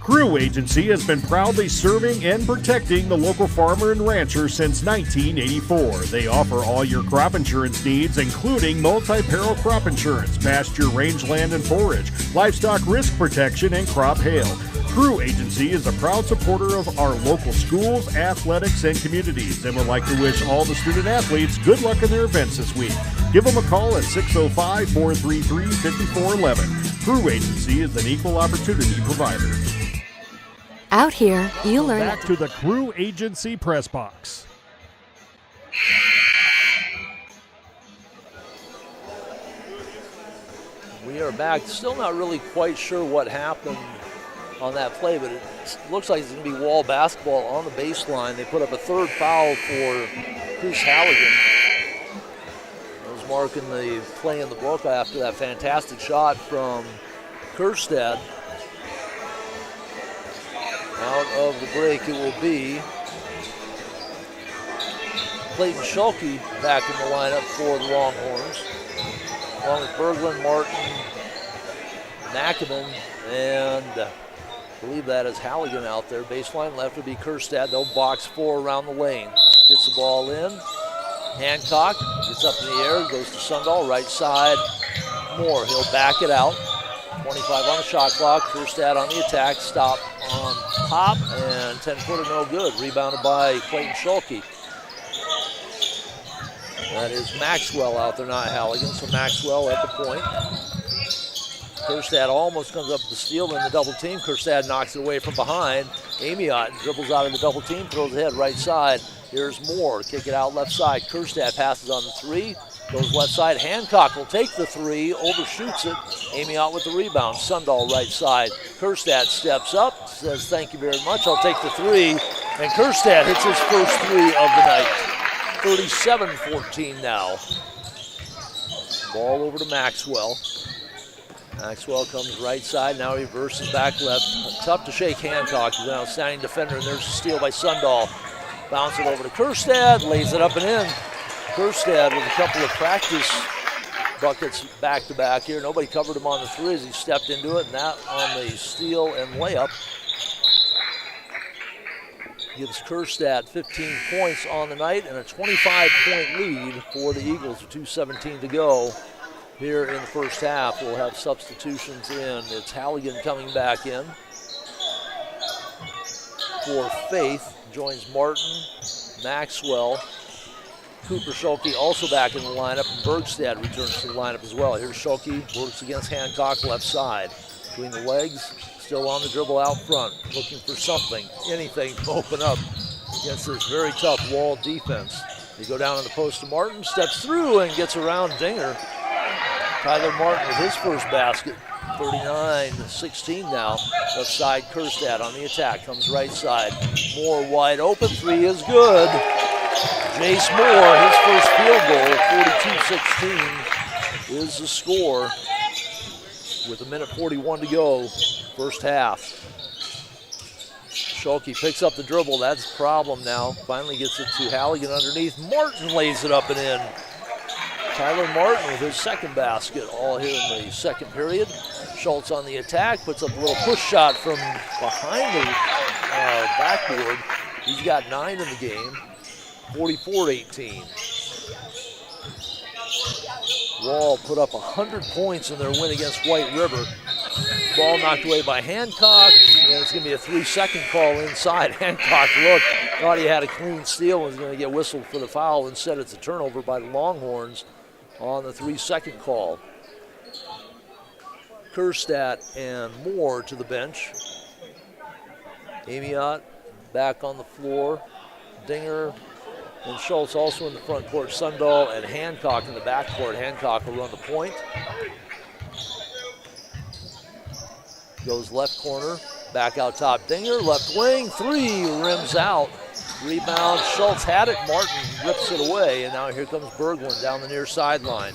Crew Agency has been proudly serving and protecting the local farmer and rancher since 1984. They offer all your crop insurance needs, including multi-peril crop insurance, pasture, rangeland, and forage, livestock risk protection, and crop hail. Crew Agency is a proud supporter of our local schools, athletics, and communities, and would like to wish all the student athletes good luck in their events this week. Give them a call at 605-433-5411. Crew Agency is an equal opportunity provider. Out here, you learn. Back to the Crew Agency press box. We are back. Still not really quite sure what happened on that play, but it looks like it's going to be Wall basketball on the baseline. They put up a third foul for Chris Halligan. I was marking the play in the book after that fantastic shot from Kerstad. Out of the break, it will be Clayton Schulke back in the lineup for the Longhorns. Along with Berglund, Martin, Nackerman, and I believe that is Halligan out there. Baseline left would be Kerstad. They'll box four around the lane. Gets the ball in. Hancock gets up in the air, goes to Sundahl, right side. Moore, he'll back it out. 25 on the shot clock. Kerstad on the attack. Stop on pop, and 10-footer no good. Rebounded by Clayton Schulke. That is Maxwell out there, not Halligan. So Maxwell at the point. Kerstad almost comes up with the steal in the double team. Kerstad knocks it away from behind. Amiot dribbles out of the double team, throws ahead right side. Here's Moore. Kick it out left side. Kerstad passes on the three. Goes left side. Hancock will take the three, overshoots it. Amiot with the rebound. Sundahl right side. Kerstad steps up, says thank you very much. I'll take the three. And Kerstad hits his first three of the night. 37-14 now. Ball over to Maxwell. Maxwell comes right side. Now he reverses back left. Tough to shake Hancock. He's an outstanding defender, and there's a steal by Sundahl. Bounce it over to Kerstad. Lays it up and in. Kerstad with a couple of practice buckets back-to-back here. Nobody covered him on the three as he stepped into it, and that on the steal and layup gives Kerstad 15 points on the night and a 25-point lead for the Eagles with 2:17 to go here in the first half. We'll have substitutions in. It's Halligan coming back in for Faith. Joins Martin, Maxwell, Cooper Schulke also back in the lineup, and Bergstad returns to the lineup as well. Here's Schulke, works against Hancock left side. Between the legs, still on the dribble out front, looking for something, anything to open up against this very tough Wall defense. They go down on the post to Martin, steps through and gets around Dinger. Tyler Martin with his first basket. 39-16 now. Left side, Kerstad on the attack. Comes right side. Moore wide open. Three is good. Jace Moore, his first field goal. 42-16 is the score with 1:41 to go. First half. Schulke picks up the dribble. That's a problem now. Finally gets it to Halligan underneath. Martin lays it up and in. Tyler Martin with his second basket, all here in the second period. Schultz on the attack, puts up a little push shot from behind the backboard. He's got 9 in the game, 44-18. Wall put up 100 points in their win against White River. Ball knocked away by Hancock, and it's going to be a 3-second call inside. Hancock thought he had a clean steal and was going to get whistled for the foul. Instead, it's a turnover by the Longhorns on the 3-second call. Kerstadt and Moore to the bench. Amiot back on the floor. Dinger and Schultz also in the front court. Sundahl and Hancock in the back court. Hancock will run the point. Goes left corner, back out top. Dinger, left wing, 3, rims out. Rebound, Schultz had it, Martin rips it away, and now here comes Berglund down the near sideline.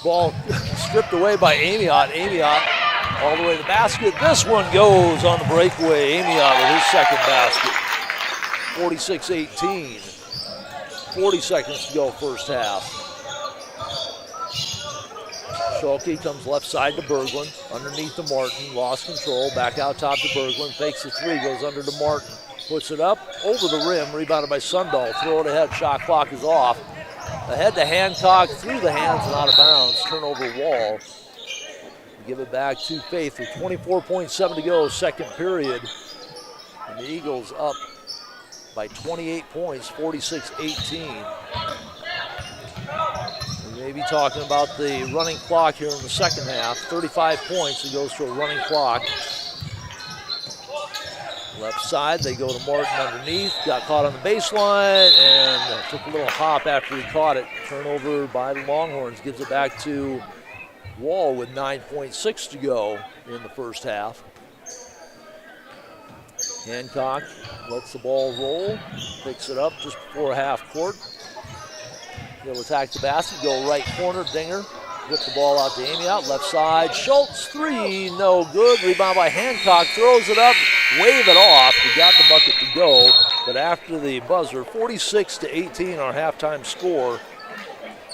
Ball stripped away by Amiot. Amiot all the way to the basket. This one goes on the breakaway. Amiot with his second basket. 46-18. 40 seconds to go first half. Schalke comes left side to Berglund, underneath to Martin, lost control, back out top to Berglund, fakes the 3, goes under to Martin, puts it up, over the rim, rebounded by Sundahl, throw it ahead, shot clock is off. Ahead to Hancock, through the hands and out of bounds, turnover Wall. Give it back to Faith with 24.7 to go, second period. And the Eagles up by 28 points, 46-18. We may be talking about the running clock here in the second half. 35 points, it goes to a running clock. Left side, they go to Martin underneath, got caught on the baseline, and took a little hop after he caught it. Turnover by the Longhorns, gives it back to Wall with 9.6 to go in the first half. Hancock lets the ball roll, picks it up just before half court. He'll attack the basket, go right corner, Dinger. Whip the ball out to Amiot, left side. Schultz, 3, no good. Rebound by Hancock, throws it up, wave it off. We got the bucket to go, but after the buzzer, 46-18, our halftime score.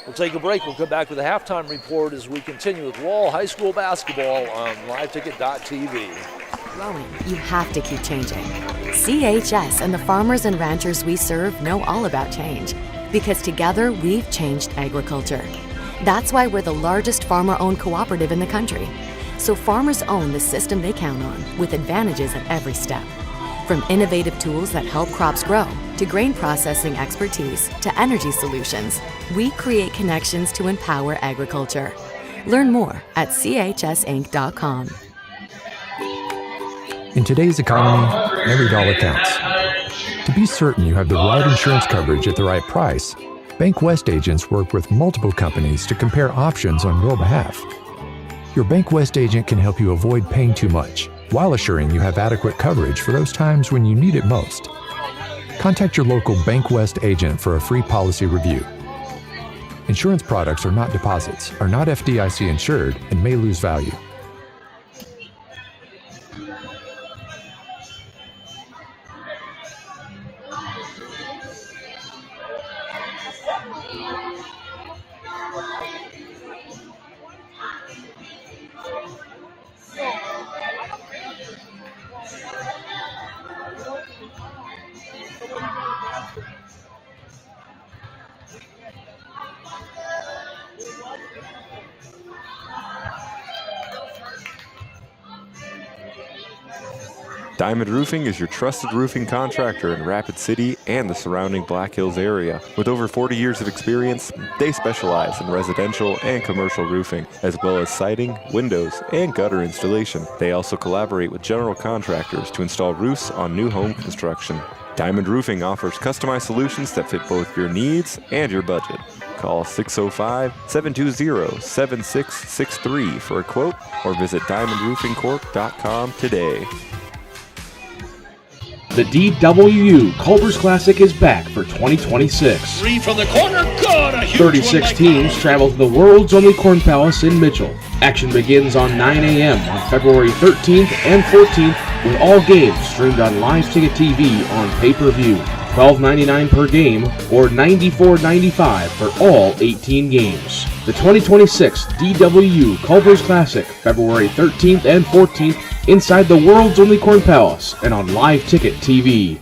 We'll take a break. We'll come back with a halftime report as we continue with Wall High School basketball on liveticket.tv. Growing, you have to keep changing. CHS and the farmers and ranchers we serve know all about change, because together we've changed agriculture. That's why we're the largest farmer-owned cooperative in the country. So farmers own the system they count on, with advantages at every step. From innovative tools that help crops grow, to grain processing expertise, to energy solutions, we create connections to empower agriculture. Learn more at chsinc.com. In today's economy, every dollar counts. To be certain you have the right insurance coverage at the right price, Bank West agents work with multiple companies to compare options on your behalf. Your Bank West agent can help you avoid paying too much, while assuring you have adequate coverage for those times when you need it most. Contact your local Bank West agent for a free policy review. Insurance products are not deposits, are not FDIC insured, and may lose value. Diamond Roofing is your trusted roofing contractor in Rapid City and the surrounding Black Hills area. With over 40 years of experience, they specialize in residential and commercial roofing, as well as siding, windows, and gutter installation. They also collaborate with general contractors to install roofs on new home construction. Diamond Roofing offers customized solutions that fit both your needs and your budget. Call 605-720-7663 for a quote or visit diamondroofingcorp.com today. The DWU Culver's Classic is back for 2026. 3 from the corner, good! A huge 36 teams travel to the world's only Corn Palace in Mitchell. Action begins on 9 a.m. on February 13th and 14th, with all games streamed on Live Ticket TV on pay-per-view. $12.99 per game or $94.95 for all 18 games. The 2026 DWU Culver's Classic, February 13th and 14th, inside the world's only Corn Palace and on Live Ticket TV.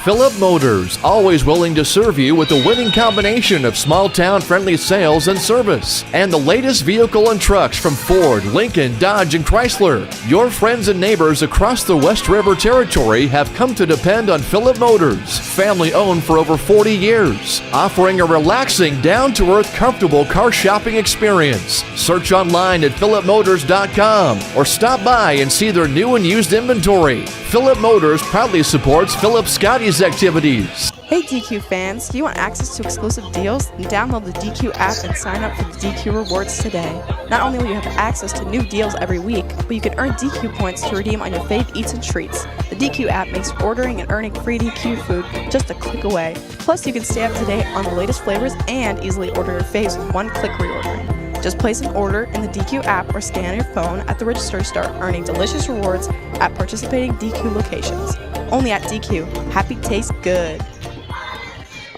Philip Motors, always willing to serve you with a winning combination of small-town friendly sales and service. And the latest vehicle and trucks from Ford, Lincoln, Dodge, and Chrysler. Your friends and neighbors across the West River Territory have come to depend on Philip Motors, family-owned for over 40 years, offering a relaxing, down-to-earth, comfortable car shopping experience. Search online at philipmotors.com or stop by and see their new and used inventory. Philip Motors proudly supports Philip Scotty's activities. Hey DQ fans, do you want access to exclusive deals? Then download the DQ app and sign up for the DQ Rewards today. Not only will you have access to new deals every week, but you can earn DQ points to redeem on your fave eats and treats. The DQ app makes ordering and earning free DQ food just a click away. Plus, you can stay up to date on the latest flavors and easily order your faves with one-click reordering. Just place an order in the DQ app or scan your phone at the register to start earning delicious rewards at participating DQ locations. Only at DQ. Happy tastes good.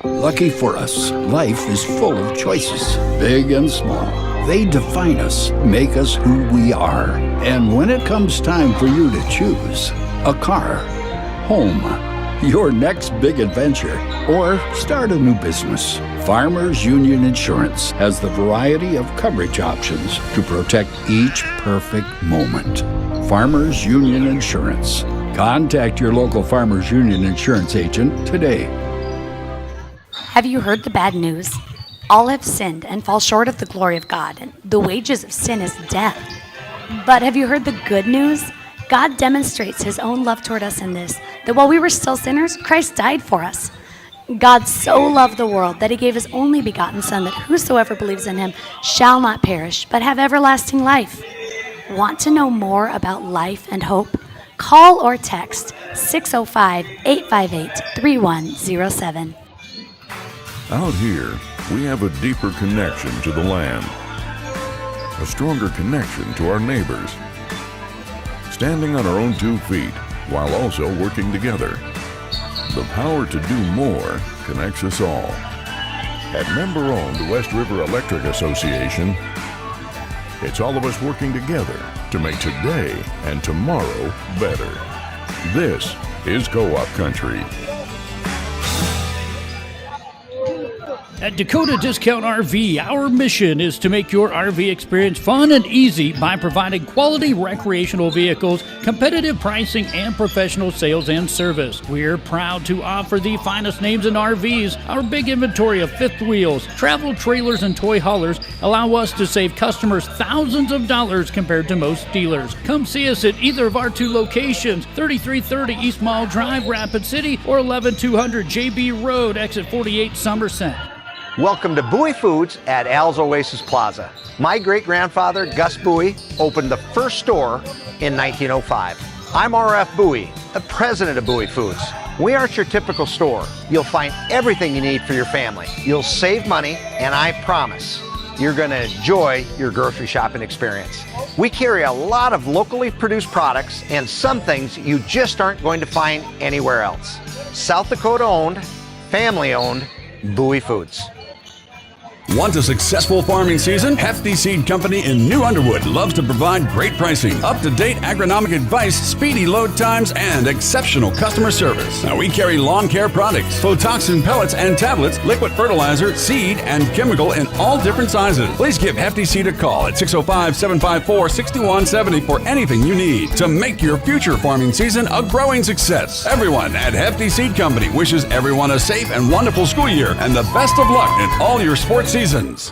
Lucky for us, life is full of choices, big and small. They define us, make us who we are. And when it comes time for you to choose, a car, home, your next big adventure, or start a new business, Farmers Union Insurance has the variety of coverage options to protect each perfect moment. Farmers Union Insurance. Contact your local Farmers Union Insurance agent today. Have you heard the bad news? All have sinned and fall short of the glory of God, and the wages of sin is death. But have you heard the good news? God demonstrates his own love toward us in this, that while we were still sinners, Christ died for us. God so loved the world that he gave his only begotten Son, that whosoever believes in him shall not perish, but have everlasting life. Want to know more about life and hope? Call or text 605-858-3107. Out here, we have a deeper connection to the land, a stronger connection to our neighbors, standing on our own 2 feet while also working together. The power to do more connects us all. At member-owned West River Electric Association, it's all of us working together to make today and tomorrow better. This is Co-op Country. At Dakota Discount RV, our mission is to make your RV experience fun and easy by providing quality recreational vehicles, competitive pricing, and professional sales and service. We're proud to offer the finest names in RVs. Our big inventory of fifth wheels, travel trailers, and toy haulers allow us to save customers thousands of dollars compared to most dealers. Come see us at either of our 2 locations, 3330 East Mall Drive, Rapid City, or 11200 JB Road, exit 48, Somerset. Welcome to Bowie Foods at Al's Oasis Plaza. My great-grandfather, Gus Bowie, opened the first store in 1905. I'm R.F. Bowie, the president of Bowie Foods. We aren't your typical store. You'll find everything you need for your family. You'll save money, and I promise you're going to enjoy your grocery shopping experience. We carry a lot of locally produced products and some things you just aren't going to find anywhere else. South Dakota-owned, family-owned, Bowie Foods. Want a successful farming season? Hefty Seed Company in New Underwood loves to provide great pricing, up-to-date agronomic advice, speedy load times, and exceptional customer service. Now we carry lawn care products, Photoxin pellets and tablets, liquid fertilizer, seed, and chemical in all different sizes. Please give Hefty Seed a call at 605-754-6170 for anything you need to make your future farming season a growing success. Everyone at Hefty Seed Company wishes everyone a safe and wonderful school year and the best of luck in all your sports seasons.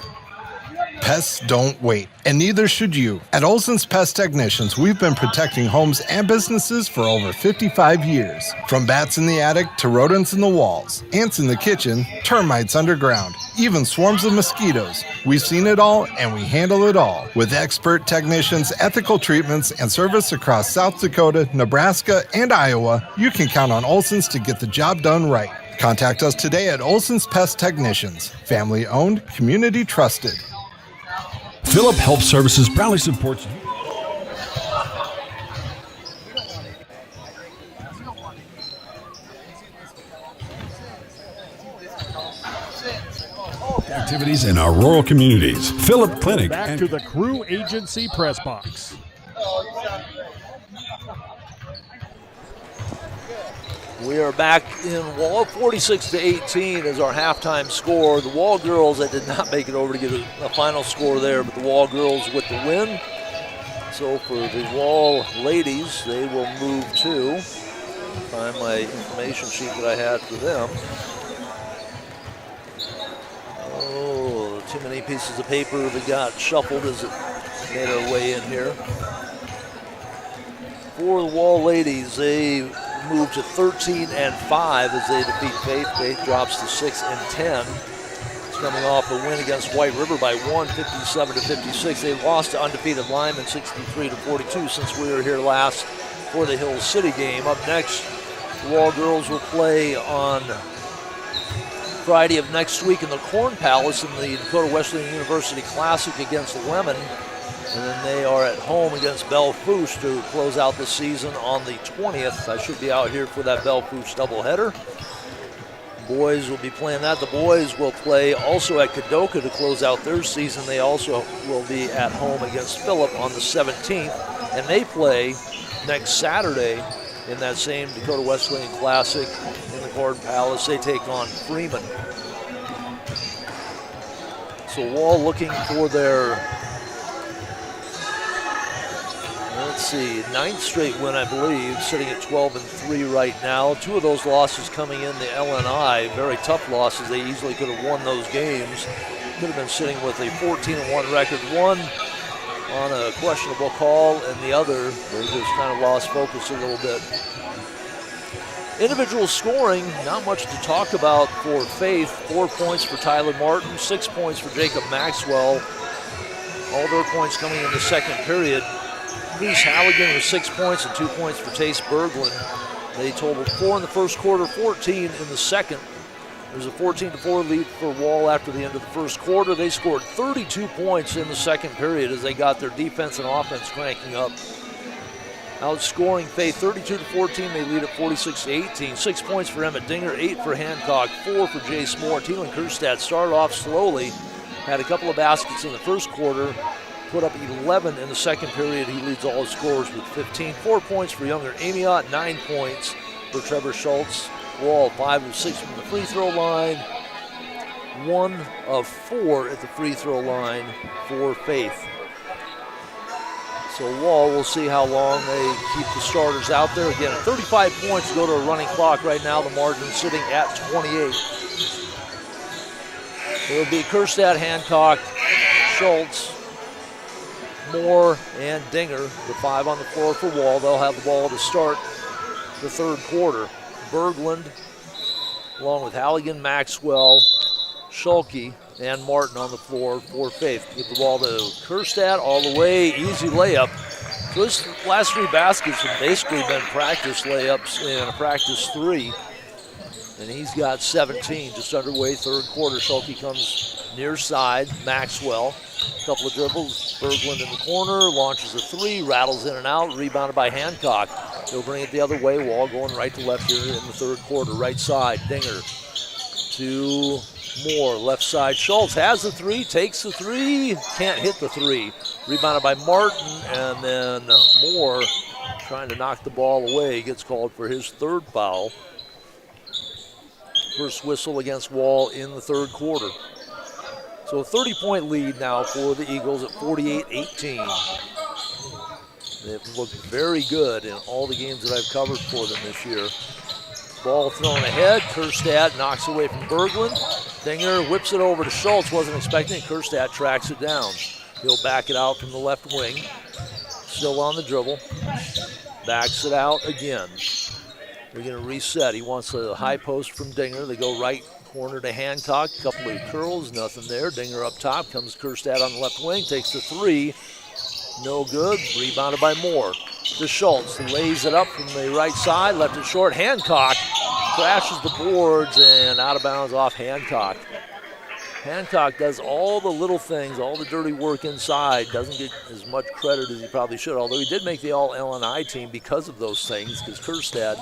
Pests don't wait, and neither should you. At Olson's Pest Technicians, we've been protecting homes and businesses for over 55 years. From bats in the attic to rodents in the walls, ants in the kitchen, termites underground, even swarms of mosquitoes. We've seen it all, and we handle it all. With expert technicians, ethical treatments, and service across South Dakota, Nebraska, and Iowa, you can count on Olson's to get the job done right. Contact us today at Olson's Pest Technicians. Family owned, community trusted. Philip Health Services proudly supports you. Activities in our rural communities. Philip Clinic. Back to the Crew Agency press box. We are back in Wall. 46-18 is our halftime score. The Wall girls that did not make it over to get a final score there, but the Wall girls with the win. So for the Wall ladies, they will move to, find my information sheet that I had for them. Oh, too many pieces of paper that got shuffled as it made our way in here. For the Wall ladies, they move to 13-5 as they defeat Faith. Faith drops to 6-10. It's coming off a win against White River by 57-56. They lost to undefeated Lyman 63-42 since we were here last for the Hill City game. Up next, the Wall girls will play on Friday of next week in the Corn Palace in the Dakota Wesleyan University Classic against Lemon. And then they are at home against Belle Fourche to close out the season on the 20th. I should be out here for that Belle Fourche doubleheader. Boys will be playing that. The boys will play also at Kadoka to close out their season. They also will be at home against Phillip on the 17th. And they play next Saturday in that same Dakota Wesleyan Classic in the Corn Palace. They take on Freeman. So Wall looking for their, let's see, 9th straight win, I believe, sitting at 12-3 right now. 2 of those losses coming in the LNI, very tough losses. They easily could have won those games. Could have been sitting with a 14-1 record. One on a questionable call, and the other, they just kind of lost focus a little bit. Individual scoring, not much to talk about for Faith. 4 points for Tyler Martin, 6 points for Jacob Maxwell. All their points coming in the second period. Reese Halligan with 6 points and 2 points for Tace Berglund. They totaled 4 in the first quarter, 14 in the second. There's a 14-4 lead for Wall after the end of the first quarter. They scored 32 points in the second period as they got their defense and offense cranking up. Outscoring Faith 32-14, they lead at 46-18. 6 points for Emmett Dinger, 8 for Hancock, 4 for Jace Moore. Thielen Kerstad started off slowly, had a couple of baskets in the first quarter, put up 11 in the second period. He leads all his scorers with 15. 4 points for Younger Amiot, 9 points for Trevor Schultz. Wall 5 of 6 from the free throw line, 1 of 4 at the free throw line for Faith. So Wall, we'll see how long they keep the starters out there. Again, 35 points to go to a running clock right now. The margin sitting at 28. It'll be Kerstad, Hancock, Schultz, Moore, and Dinger, the 5 on the floor for Wall. They'll have the ball to start the third quarter. Berglund, along with Halligan, Maxwell, Schulke, and Martin on the floor for Faith. Give the ball to Kerstad all the way, easy layup. So this last 3 baskets have basically been practice layups and a practice 3. And he's got 17, just underway third quarter. Schulke comes near side, Maxwell. A couple of dribbles, Berglund in the corner, launches a 3, rattles in and out, rebounded by Hancock. He'll bring it the other way. Wall going right to left here in the third quarter. Right side, Dinger to Moore, left side. Schultz has the 3, takes the 3, can't hit the 3. Rebounded by Martin, and then Moore trying to knock the ball away. Gets called for his third foul. First whistle against Wall in the third quarter. So a 30-point lead now for the Eagles at 48-18. They've looked very good in all the games that I've covered for them this year. Ball thrown ahead. Kerstad knocks away from Berglund. Dinger whips it over to Schultz. Wasn't expecting it. Kerstad tracks it down. He'll back it out from the left wing. Still on the dribble. Backs it out again. They're going to reset. He wants a high post from Dinger. They go right corner to Hancock. Couple of curls, nothing there. Dinger up top. Comes Kerstad on the left wing. Takes the 3. No good. Rebounded by Moore. To Schultz. Lays it up from the right side. Left it short. Hancock crashes the boards and out of bounds off Hancock. Hancock does all the little things, all the dirty work inside. Doesn't get as much credit as he probably should, although he did make the All-LNI team because of those things, because Kerstad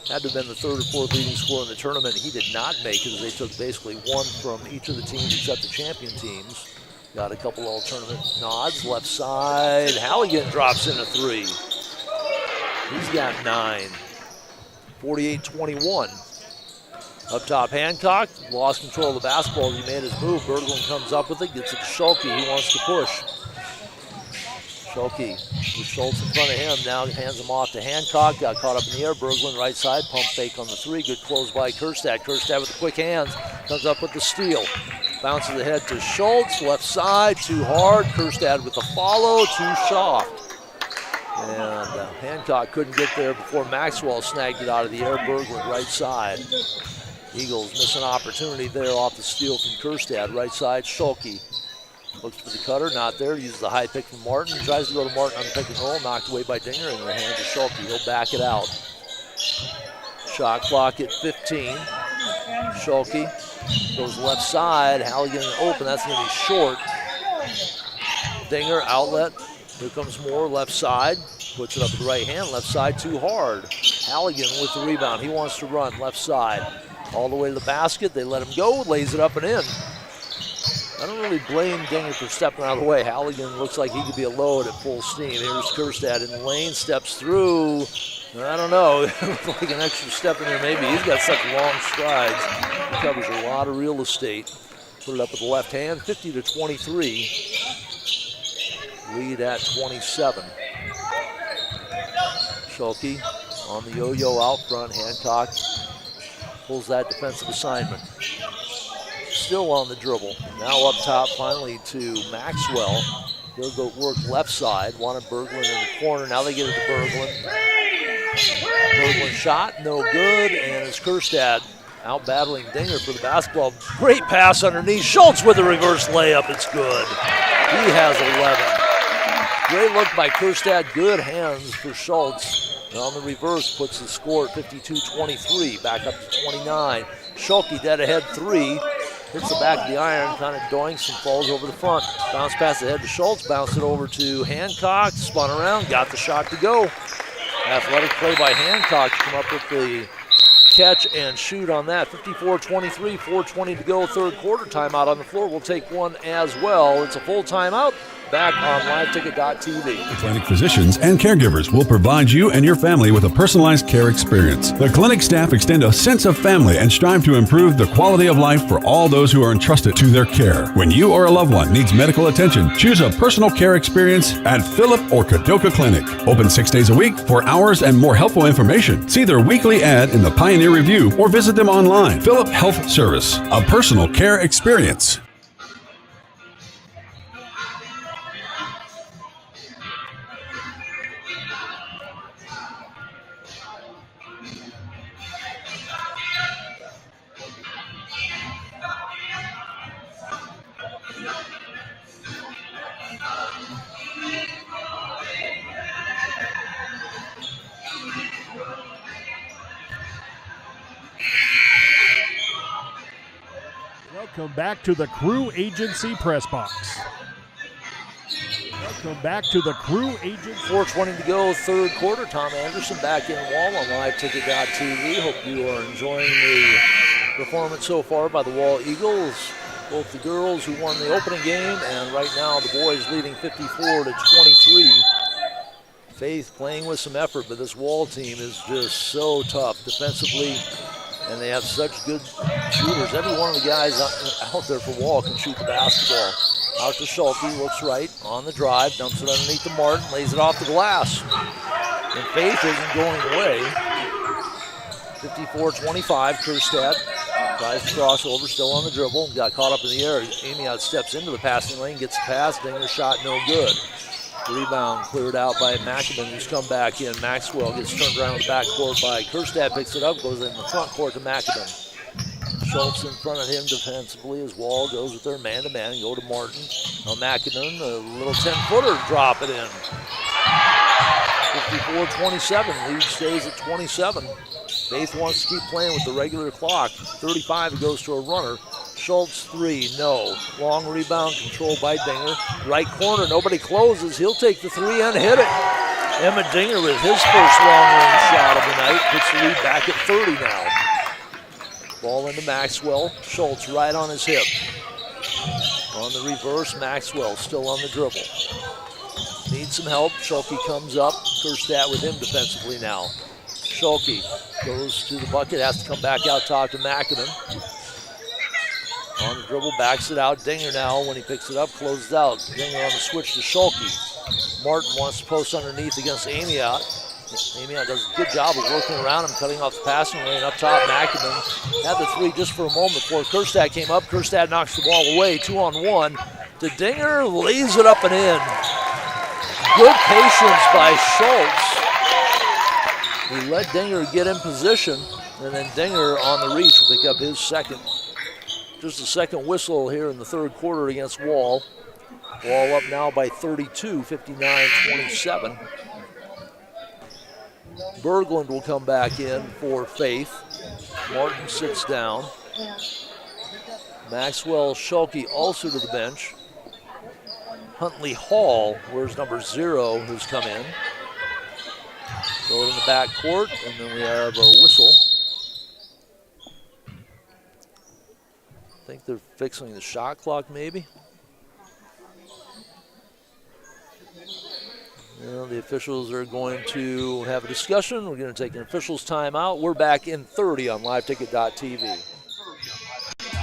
had to have been the third or fourth leading scorer in the tournament. He did not make it as they took basically 1 from each of the teams except the champion teams. Got a couple all-tournament nods. Left side, Halligan drops in a 3. He's got 9. 48-21. Up top, Hancock lost control of the basketball. He made his move. Berglund comes up with it, gets it to Schulke. He wants to push. Schulke with Schultz in front of him. Now hands him off to Hancock. Got caught up in the air. Berglund right side. Pump fake on the three. Good close by Kerstad. Kerstad with the quick hands. Comes up with the steal. Bounces ahead to Schultz. Left side. Too hard. Kerstad with the follow. Too soft. And Hancock couldn't get there before Maxwell snagged it out of the air. Berglund right side. Eagles miss an opportunity there off the steal from Kerstad. Right side, Schulke. Looks for the cutter, not there. Uses the high pick from Martin. Tries to go to Martin on the pick and roll. Knocked away by Dinger in the hands of Schulke. He'll back it out. Shot clock at 15. Schulke goes left side. Halligan open. That's going to be short. Dinger, outlet. Here comes Moore, left side. Puts it up with the right hand. Left side, too hard. Halligan with the rebound. He wants to run left side. All the way to the basket. They let him go. Lays it up and in. I don't really blame Dinger for stepping out of the way. Halligan looks like he could be a load at full steam. Here's Kerstad in the lane. Steps through. I don't know. It looks like an extra step in there maybe. He's got such long strides. He covers a lot of real estate. Put it up with the left hand. 50-23. Lead at 27. Schulke on the yo-yo out front. Hancock pulls that defensive assignment. Still on the dribble. Now up top finally to Maxwell. He'll go work left side. Wanted Berglund in the corner. Now they get it to Berglund. Berglund shot, no good. And it's Kerstad out battling Dinger for the basketball. Great pass underneath. Schultz with a reverse layup. It's good. He has 11. Great look by Kerstad. Good hands for Schultz. And on the reverse puts the score at 52-23. Back up to 29. Schulke dead ahead three. Hits the back of the iron, kind of doinks and falls over the front. Bounce pass ahead to Schultz. Bounce it over to Hancock. Spun around. Got the shot to go. Athletic play by Hancock to come up with the catch and shoot on that. 54-23. 4:20 to go. Third quarter timeout on the floor. We'll take one as well. It's a full timeout. Back on liveticket.tv. The clinic physicians and caregivers will provide you and your family with a personalized care experience. The clinic staff extend a sense of family and strive to improve the quality of life for all those who are entrusted to their care. When you or a loved one needs medical attention, choose a personal care experience at Phillip or Kadoka Clinic. Open 6 days a week for hours and more helpful information. See their weekly ad in the Pioneer Review or visit them online. Phillip Health Service, a personal care experience. Welcome back to the Crew Agency Press Box. Welcome back to the Crew Agency. 4:20 to go, third quarter. Tom Anderson back in Wall on liveticket.tv. Hope you are enjoying the performance so far by the Wall Eagles. Both the girls who won the opening game and right now the boys leading 54-23. Faith playing with some effort, but this Wall team is just so tough defensively. And they have such good shooters. Every one of the guys out there for Wall can shoot the basketball. Out to Schulte, looks right on the drive, dumps it underneath to Martin, lays it off the glass. And Faith isn't going away. 54-25, Kerstad tries to cross over, still on the dribble, got caught up in the air. Amy out steps into the passing lane, gets the pass, Dinger shot no good. Rebound cleared out by McAdam, who's come back in. Maxwell gets turned around in the backcourt by Kerstad, picks it up, goes in the front court to McAdam. Schultz in front of him defensively as Wall goes with their man-to-man, go to Martin. Now McAdam, a little 10-footer, drop it in. 54-27, lead stays at 27. Faith wants to keep playing with the regular clock. 35, it goes to a runner. Schultz three, no. Long rebound controlled by Dinger. Right corner, nobody closes. He'll take the three and hit it. Emmett Dinger with his first long-range shot of the night. Puts the lead back at 30 now. Ball into Maxwell. Schultz right on his hip. On the reverse, Maxwell still on the dribble. Needs some help. Schulke comes up. Kerstad with him defensively now. Schulke goes to the bucket, has to come back out top to McAdam. On the dribble, backs it out. Dinger now, when he picks it up, closes out. Dinger on the switch to Schulke. Martin wants to post underneath against Amiot. Amiot does a good job of working around him, cutting off the passing lane. Up top, McAdam had the three just for a moment before Kerstad came up. Kerstad knocks the ball away, 2-on-1. To Dinger, lays it up and in. Good patience by Schultz. He let Dinger get in position, and then Dinger on the reach will pick up his second. Just a second whistle here in the third quarter against Wall. Wall up now by 32, 59-27. Berglund will come back in for Faith. Martin sits down. Maxwell Schulke also to the bench. Huntley Hall, where's number 0, who's come in. Throw it in the back court, and then we have a whistle. I think they're fixing the shot clock, maybe. Well, the officials are going to have a discussion. We're going to take an officials timeout. We're back in 30 on liveticket.tv.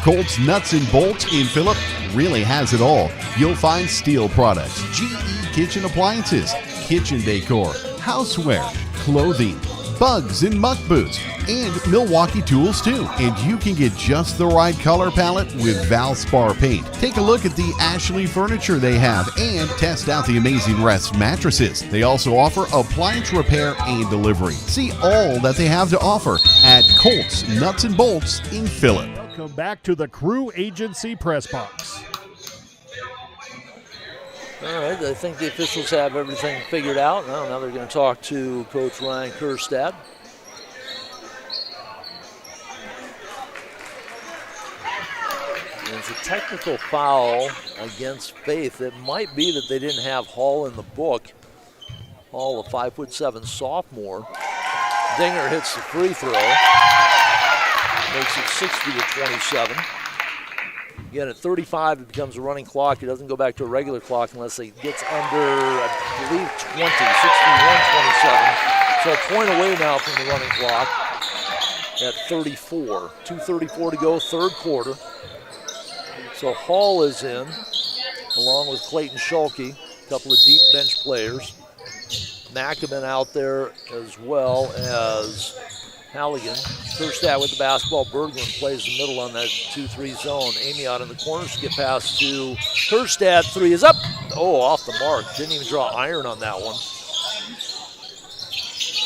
Colt's Nuts and Bolts in Phillip really has it all. You'll find steel products, GE kitchen appliances, kitchen decor, houseware, clothing, bugs and muck boots, and Milwaukee tools too. And you can get just the right color palette with Valspar paint. Take a look at the Ashley furniture they have and test out the amazing Rest mattresses. They also offer appliance repair and delivery. See all that they have to offer at Colt's Nuts and Bolts in Phillip. Welcome back to the Crew Agency Press Box. All right, I think the officials have everything figured out. Now they're going to talk to Coach Ryan Kerstad. It's a technical foul against Faith. It might be that they didn't have Hall in the book. Hall, a 5'7" sophomore. Dinger hits the free throw. Makes it 60-27. Again, at 35, it becomes a running clock. It doesn't go back to a regular clock unless it gets under, I believe, 20, 61-27. So a point away now from the running clock at 34. 2:34 to go, third quarter. So Hall is in, along with Clayton Schulke, a couple of deep bench players. McAdam out there as well as Halligan. Kerstad with the basketball. Berglund plays the middle on that 2-3 zone. Amiot in the corner. Skip pass to Kerstad. Three is up. Oh, off the mark. Didn't even draw iron on that one.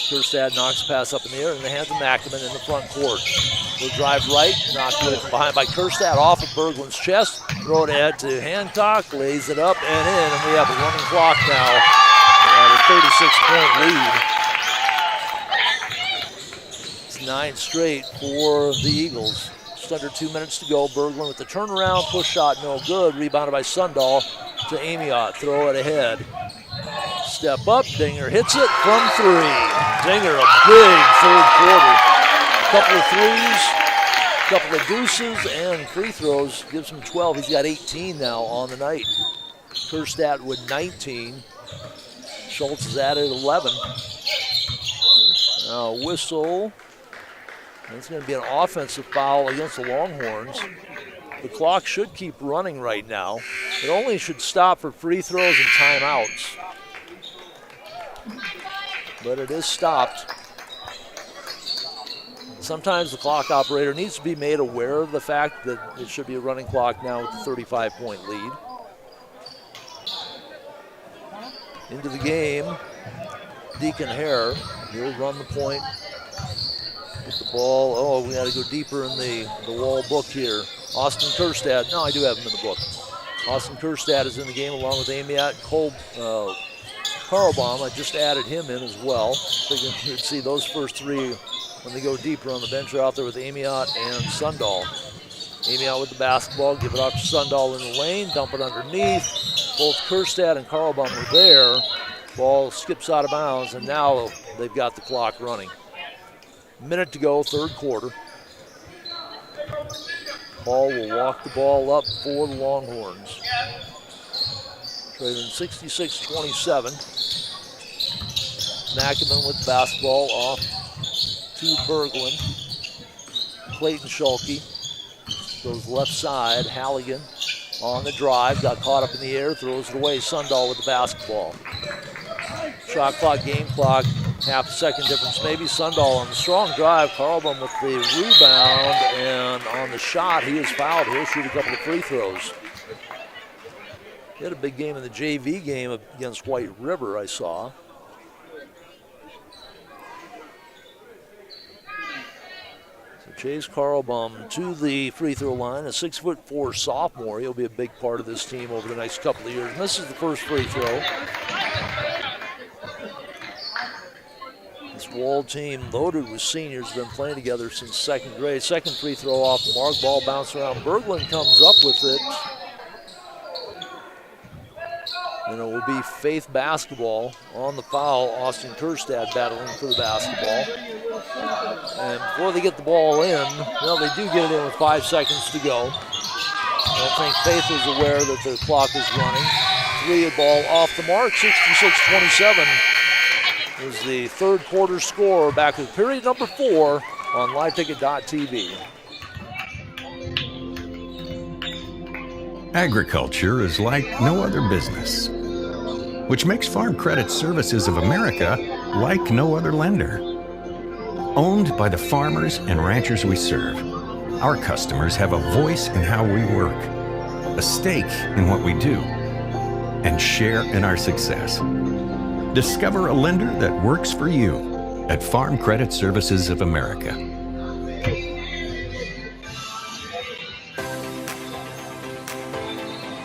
Kerstad knocks the pass up in the air in the hands of McAdam in the front court. He'll drive right. Knocked away from behind by Kerstad. Off of Berglund's chest. Throw it ahead to Hancock. Lays it up and in. And we have a running clock now. And a 36-point lead. 9 straight for the Eagles. Just under 2 minutes to go. Berglund with the turnaround. Push shot no good. Rebounded by Sundahl to Amiot. Throw it ahead. Step up. Dinger hits it from 3. Dinger, a big third quarter. Couple of threes, couple of deuces, and free throws. Gives him 12. He's got 18 now on the night. Kerstad with 19. Schultz is at 11. Now whistle. It's going to be an offensive foul against the Longhorns. The clock should keep running right now. It only should stop for free throws and timeouts. But it is stopped. Sometimes the clock operator needs to be made aware of the fact that it should be a running clock now with a 35-point lead. Into the game, Deacon Hare. He'll run the point. Get the ball. Oh, we got to go deeper in the Wall book here. Austin Kerstad. No, I do have him in the book. Austin Kerstad is in the game along with Amiot. Karlbaum, I just added him in as well. Figured you'd see those first three when they go deeper on the bench. Are out there with Amiot and Sundahl. Amiot with the basketball. Give it off to Sundahl in the lane. Dump it underneath. Both Kerstad and Karlbaum were there. Ball skips out of bounds, and now they've got the clock running. Minute to go, third quarter. Hall will walk the ball up for the Longhorns. Trailing 66-27. McAdam with the basketball off to Berglund. Clayton Schulke goes left side. Halligan on the drive, got caught up in the air, throws it away. Sundahl with the basketball. Shot clock, game clock, half a second difference. Maybe Sundahl on the strong drive. Carlbaum with the rebound, and on the shot, he is fouled. He'll shoot a couple of free throws. He had a big game in the JV game against White River, I saw. So Chase Carlbaum to the free throw line, a 6'4" sophomore. He'll be a big part of this team over the next couple of years. And this is the first free throw. This Wall team loaded with seniors, been playing together since second grade. Second free throw off the mark, ball bounced around. Berglund comes up with it. And it will be Faith basketball on the foul. Austin Kerstad battling for the basketball. And before they get the ball in, well, they do get it in with 5 seconds to go. I don't think Faith is aware that the clock is running. 3 ball off the mark, 66-27 is the third quarter score. Back with period number 4 on liveticket.tv. Agriculture is like no other business, which makes Farm Credit Services of America like no other lender. Owned by the farmers and ranchers we serve, our customers have a voice in how we work, a stake in what we do, and share in our success. Discover a lender that works for you at Farm Credit Services of America.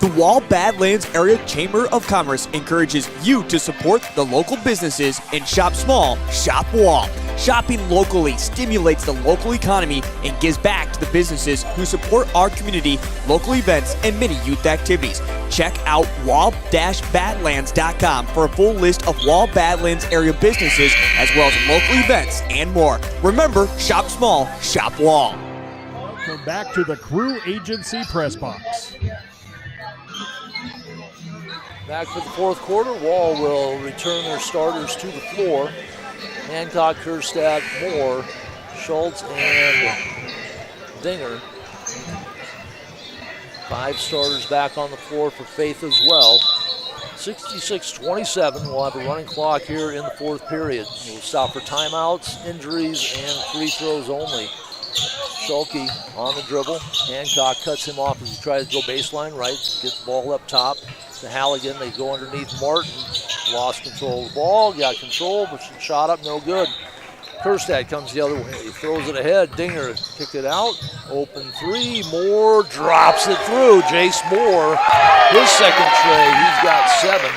The Wall Badlands Area Chamber of Commerce encourages you to support the local businesses and shop small, shop Wall. Shopping locally stimulates the local economy and gives back to the businesses who support our community, local events, and many youth activities. Check out wall-badlands.com for a full list of Wall Badlands area businesses as well as local events and more. Remember, shop small, shop Wall. Welcome back to the Crew Agency Press Box. Back for the fourth quarter, Wall will return their starters to the floor. Hancock, Kerstad, Moore, Schultz, and Dinger. 5 starters back on the floor for Faith as well. 66-27, we'll have a running clock here in the fourth period. We'll stop for timeouts, injuries, and free throws only. Schulke on the dribble. Hancock cuts him off as he tries to go baseline right, gets the ball up top to Halligan. They go underneath Martin. Lost control of the ball, got control, but shot up, no good. Kerstad comes the other way. He throws it ahead. Dinger kicked it out. Open 3. Moore drops it through. Jace Moore, his second tray. He's got 7.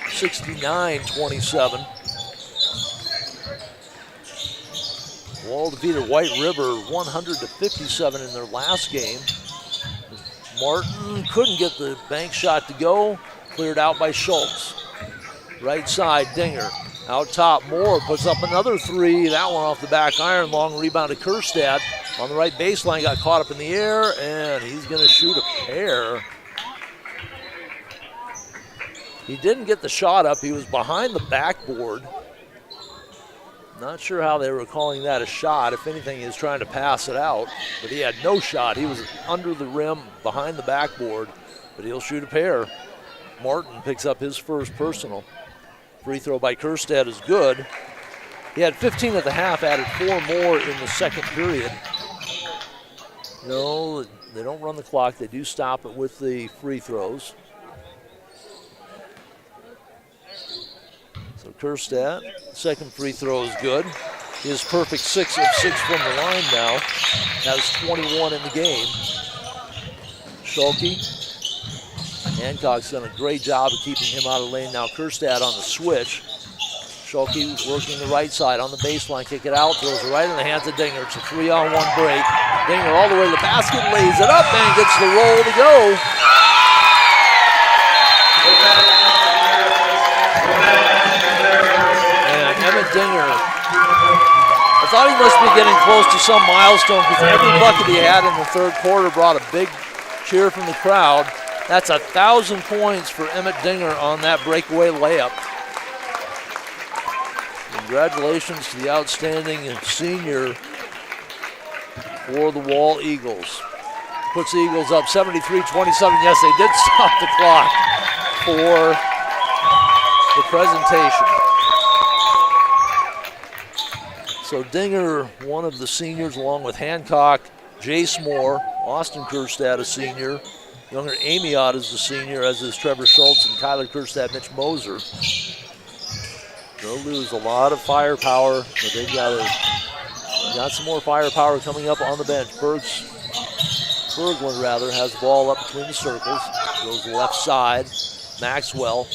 69-27. Wall defeated White River 100-57 in their last game. Martin couldn't get the bank shot to go. Cleared out by Schultz. Right side, Dinger. Out top, Moore puts up another 3. That one off the back iron. Long rebound to Kerstad. On the right baseline, got caught up in the air, and he's going to shoot a pair. He didn't get the shot up. He was behind the backboard. Not sure how they were calling that a shot. If anything, he was trying to pass it out. But he had no shot. He was under the rim, behind the backboard. But he'll shoot a pair. Martin picks up his first personal. Free throw by Kerstad is good. He had 15 at the half, added 4 more in the second period. No, they don't run the clock. They do stop it with the free throws. So Kerstad, second free throw is good. His perfect 6 of 6 from the line now. Has 21 in the game. Schulke. Hancock's done a great job of keeping him out of the lane. Now Kerstad on the switch. Schulke working the right side on the baseline. Kick it out, throws it right in the hands of Dinger. It's a 3-on-1 break. Dinger all the way to the basket, lays it up, and gets the roll to go. And Emmett Dinger, I thought he must be getting close to some milestone because every bucket he had in the third quarter brought a big cheer from the crowd. That's 1,000 points for Emmett Dinger on that breakaway layup. Congratulations to the outstanding senior for the Wall Eagles. Puts the Eagles up 73-27. Yes, they did stop the clock for the presentation. So Dinger, one of the seniors, along with Hancock, Jace Moore, Austin Kerstad, a senior. Younger Amiot is the senior, as is Trevor Schultz and Kyler Kerstad, Mitch Moser. They'll lose a lot of firepower, but they've got some more firepower coming up on the bench. Berglund has the ball up between the circles. Goes left side. Maxwell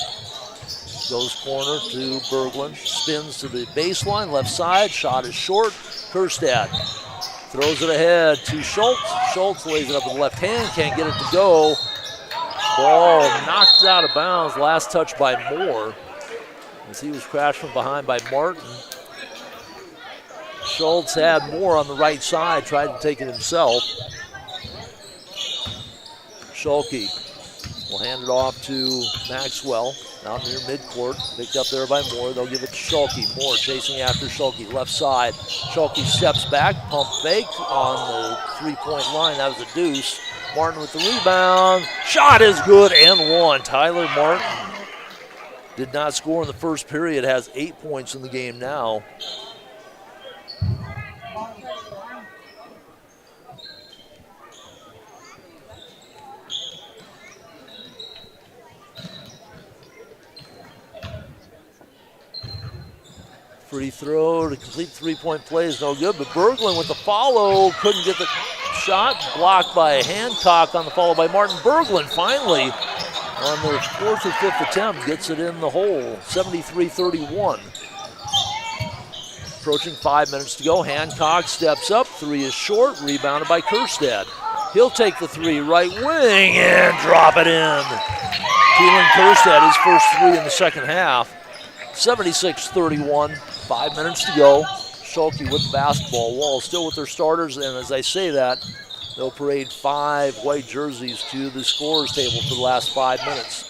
goes corner to Berglund. Spins to the baseline, left side. Shot is short. Kerstad throws it ahead to Schultz. Schultz lays it up with the left hand. Can't get it to go. Ball knocked out of bounds. Last touch by Moore, as he was crashed from behind by Martin. Schultz had Moore on the right side, tried to take it himself. Schulke will hand it off to Maxwell out near midcourt. Picked up there by Moore. They'll give it to Schulke. Moore chasing after Schulke, left side. Schulke steps back, pump fake on the three-point line. That was a deuce. Martin with the rebound. Shot is good and one. Tyler Martin did not score in the first period, has 8 points in the game now. Free throw to complete three-point play is no good, but Berglund with the follow couldn't get the shot. Blocked by Hancock on the follow by Martin. Berglund finally, on their fourth or fifth attempt, gets it in the hole. 73-31. Approaching 5 minutes to go. Hancock steps up. Three is short. Rebounded by Kerstad. He'll take the three, right wing, and drop it in. Keelan Kerstad, his first three in the second half. 76-31. 5 minutes to go. Schulke with the basketball. Wall still with their starters, and as I say that, they'll parade 5 white jerseys to the scorer's table for the last 5 minutes.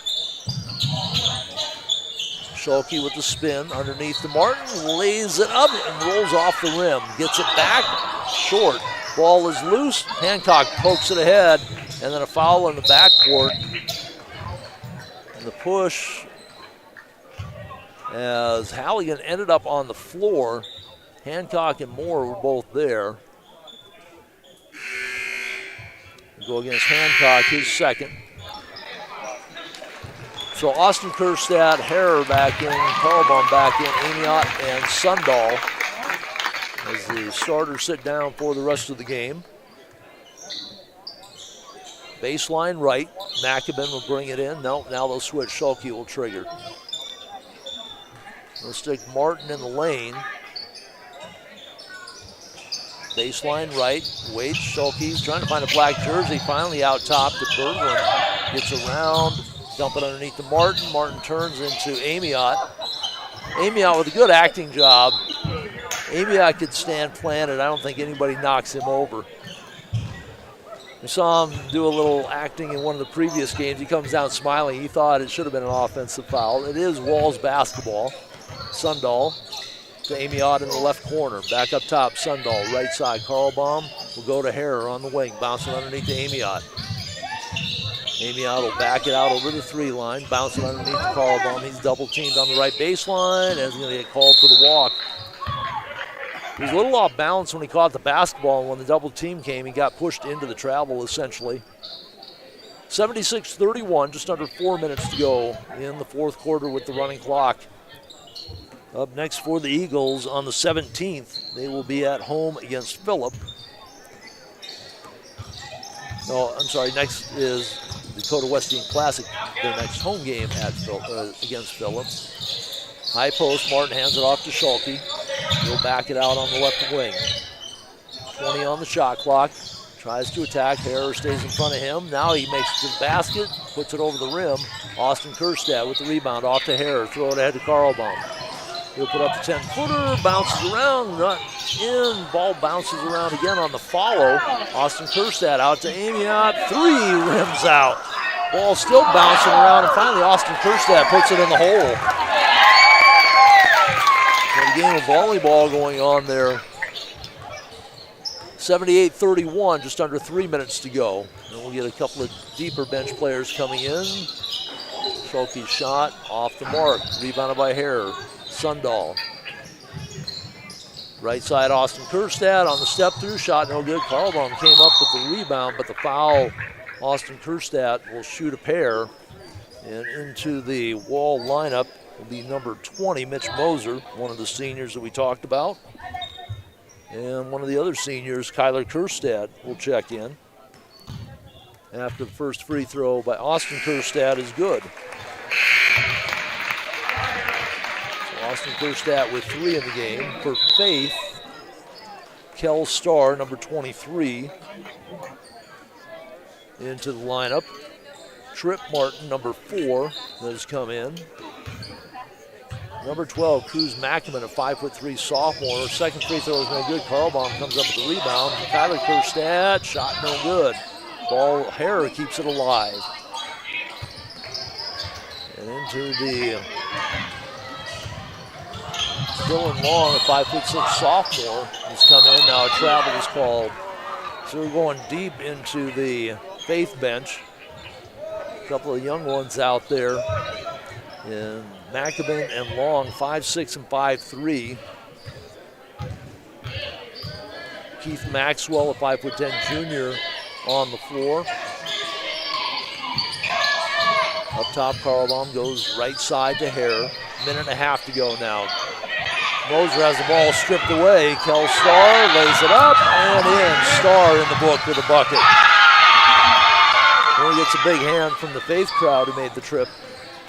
Schulke with the spin underneath to Martin, lays it up and rolls off the rim. Gets it back, short. Ball is loose. Hancock pokes it ahead, and then a foul in the backcourt. And the push, as Halligan ended up on the floor. Hancock and Moore were both there. We'll go against Hancock, his second. So Austin Kerstad, Herrer back in, Carlbaum back in, Amiot and Sundahl as the starters sit down for the rest of the game. Baseline right, Macabin will bring it in. No, now they'll switch. Schulke will trigger. They'll stick Martin in the lane. Baseline right, waits. Schulke's trying to find a black jersey. Finally out top to Berglund. Gets around, dump it underneath to Martin. Martin turns into Amiot. Amiot with a good acting job. Amiot could stand planted. I don't think anybody knocks him over. We saw him do a little acting in one of the previous games. He comes down smiling. He thought it should have been an offensive foul. It is Walls basketball. Sundahl to Amiot in the left corner. Back up top, Sundahl, right side. Carlbaum will go to Herrer on the wing, bouncing underneath to Amiot. Amiot will back it out over the three line, bouncing underneath to Carlbaum. He's double teamed on the right baseline, and he's going to get called for the walk. He was a little off balance when he caught the basketball, and when the double team came, he got pushed into the travel, essentially. 76-31, just under 4 minutes to go in the fourth quarter with the running clock. Up next for the Eagles on the 17th, they will be at home against Phillip. No, I'm sorry, next is Dakota Wesleyan Classic, their next home game at against Phillip. High post, Martin hands it off to Schulke. He'll back it out on the left wing. 20 on the shot clock. Tries to attack. Herrer stays in front of him. Now he makes it to the basket, puts it over the rim. Austin Kerstad with the rebound off to Herrer. Throw it ahead to Carlbaum. He'll put up the 10-footer, bounces around, not in. Ball bounces around again on the follow. Austin Kerstad out to Amiot. Three, rims out. Ball still bouncing around, and finally Austin Kerstad puts it in the hole. So the game of volleyball going on there. 78-31, just under 3 minutes to go. And we'll get a couple of deeper bench players coming in. Schulke's shot off the mark, rebounded by Hare. Sundahl. Right side, Austin Kerstad on the step through, shot no good. Carlbaum came up with the rebound, but the foul, Austin Kerstad will shoot a pair. And into the Wall lineup will be number 20, Mitch Moser, one of the seniors that we talked about. And one of the other seniors, Kyler Kerstad, will check in. After the first free throw by Austin Kerstad is good. So Austin Kerstad with 3 in the game. For Faith, Kel Starr, number 23, into the lineup. Trip Martin, number 4, has come in. Number 12, Cruz Mackaman, a 5'3" sophomore. Second free throw is no good. Carlbaum comes up with the rebound. Kyler Kerstad, shot no good. Ball, Hare keeps it alive. And into the Dylan Long, a 5'6" sophomore, has come in. Now a travel is called. So we're going deep into the Faith bench. A couple of young ones out there. And Mackaman and Long, 5'6" and 5'3". Keith Maxwell, a 5'10" junior, on the floor. Up top, Carlbaum goes right side to Hare. Minute and a half to go now. Moser has the ball stripped away. Kel Starr lays it up and in. Starr in the book with a bucket. And he gets a big hand from the Faith crowd who made the trip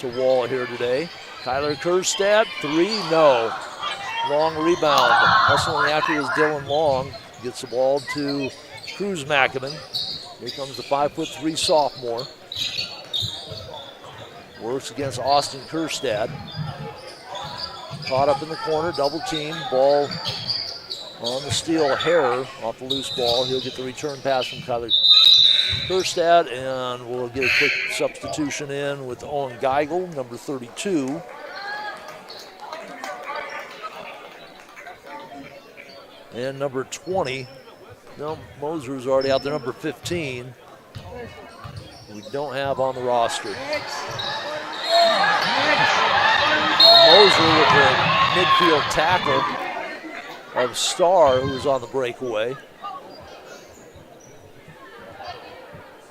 to Wall here today. Kyler Kerstad, 3, no. Long rebound. Hustling after is Dylan Long. Gets the ball to Cruz Mackaman. Here comes the 5'3" sophomore. Works against Austin Kerstad. Caught up in the corner, double team. Ball on the steal. Hare off the loose ball. He'll get the return pass from Kyler Kerstad, and we'll get a quick substitution in with Owen Geigel, number 32. And number 20, no, Moser's already out there, number 15. We don't have on the roster. Moser with the midfield tackle of Starr, who was on the breakaway.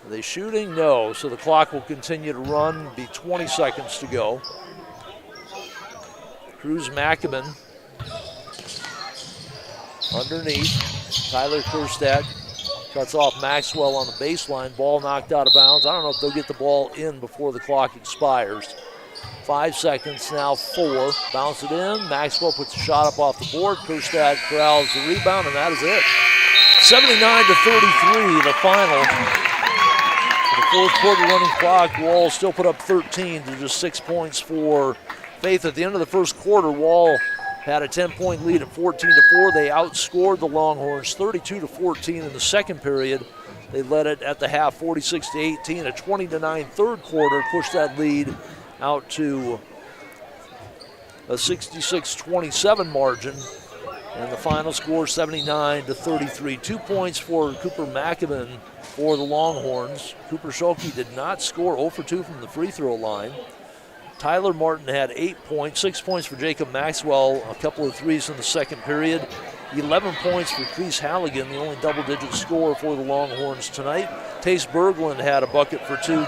Are they shooting? No, so the clock will continue to run, be 20 seconds to go. Cruz Mackaman underneath. Tyler Kerstad cuts off Maxwell on the baseline. Ball knocked out of bounds. I don't know if they'll get the ball in before the clock expires. 5 seconds, now 4. Bounce it in. Maxwell puts a shot up off the board. Kerstad corrals the rebound, and that is it. 79-33, the final. The fourth quarter running clock, Wall still put up 13 to just 6 points for Faith. At the end of the first quarter, Wall had a 10-point lead at 14-4. They outscored the Longhorns 32-14 in the second period. They led it at the half 46-18. A 20-9 third quarter pushed that lead out to a 66-27 margin. And the final score 79-33. 2 points for Cooper Mackaman for the Longhorns. Cooper Schulke did not score, 0 for 2 from the free throw line. Tyler Martin had 8 points, 6 points for Jacob Maxwell, a couple of threes in the second period. 11 points for Chris Halligan, the only double-digit scorer for the Longhorns tonight. Tace Berglund had a bucket for 2.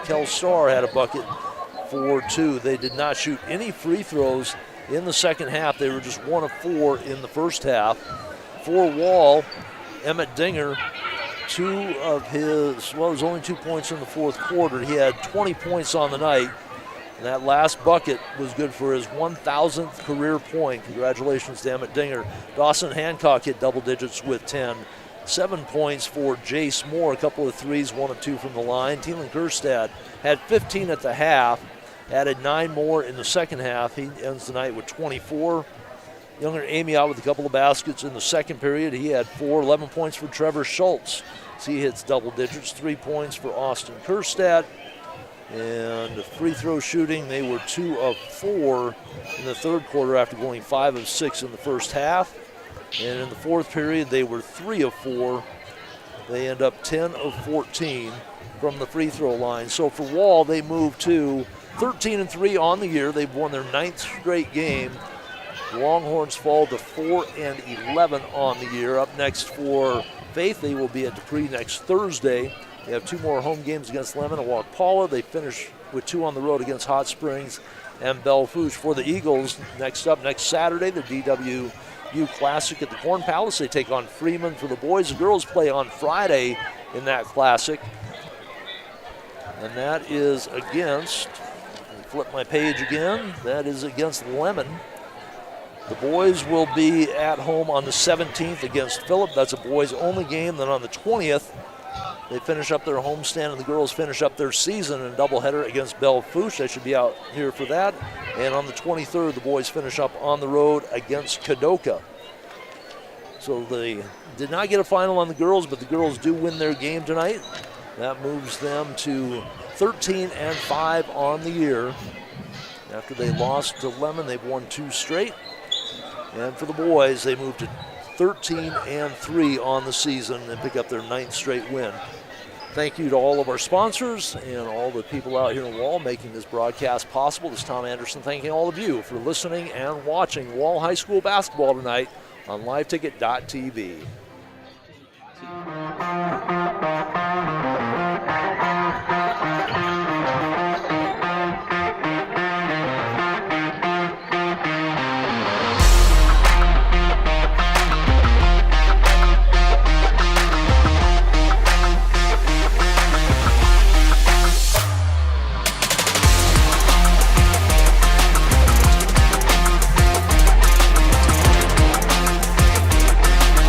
Kel Starr had a bucket for 2. They did not shoot any free throws in the second half. They were just 1 of 4 in the first half. For Wall, Emmett Dinger, it was only 2 points in the fourth quarter. He had 20 points on the night. And that last bucket was good for his 1,000th career point. Congratulations to Emmett Dinger. Dawson Hancock hit double digits with 10. 7 points for Jace Moore, a couple of threes, 1 of 2 from the line. Thielen Kerstad had 15 at the half, added 9 more in the second half. He ends the night with 24. Younger Amy out with a couple of baskets in the second period. He had 4, 11 points for Trevor Schultz. So he hits double digits, 3 points for Austin Kerstad. And the free throw shooting, they were 2 of 4 in the third quarter after going 5 of 6 in the first half. And in the fourth period, they were 3 of 4. They end up 10 of 14 from the free throw line. So for Wall, they move to 13-3 on the year. They've won their 9th straight game. The Longhorns fall to 4-11 on the year. Up next for Faith, they will be at Dupree next Thursday. They have 2 more home games against Lemon and Waukepaula. They finish with 2 on the road against Hot Springs and Belle Fourche. For the Eagles, next Saturday, the DWU Classic at the Corn Palace. They take on Freeman for the boys. The girls play on Friday in that Classic. And that is against, flip my page again, that is against Lemon. The boys will be at home on the 17th against Phillip. That's a boys-only game. Then on the 20th, they finish up their homestand, and the girls finish up their season in a doubleheader against Belle Fourche. I should be out here for that. And on the 23rd, the boys finish up on the road against Kadoka. So they did not get a final on the girls, but the girls do win their game tonight. That moves them to 13-5 on the year. After they lost to Lemon, they've won 2 straight. And for the boys, they move to 13-3 on the season and pick up their 9th straight win. Thank you to all of our sponsors and all the people out here in Wall making this broadcast possible. This is Tom Anderson thanking all of you for listening and watching Wall High School basketball tonight on liveticket.tv.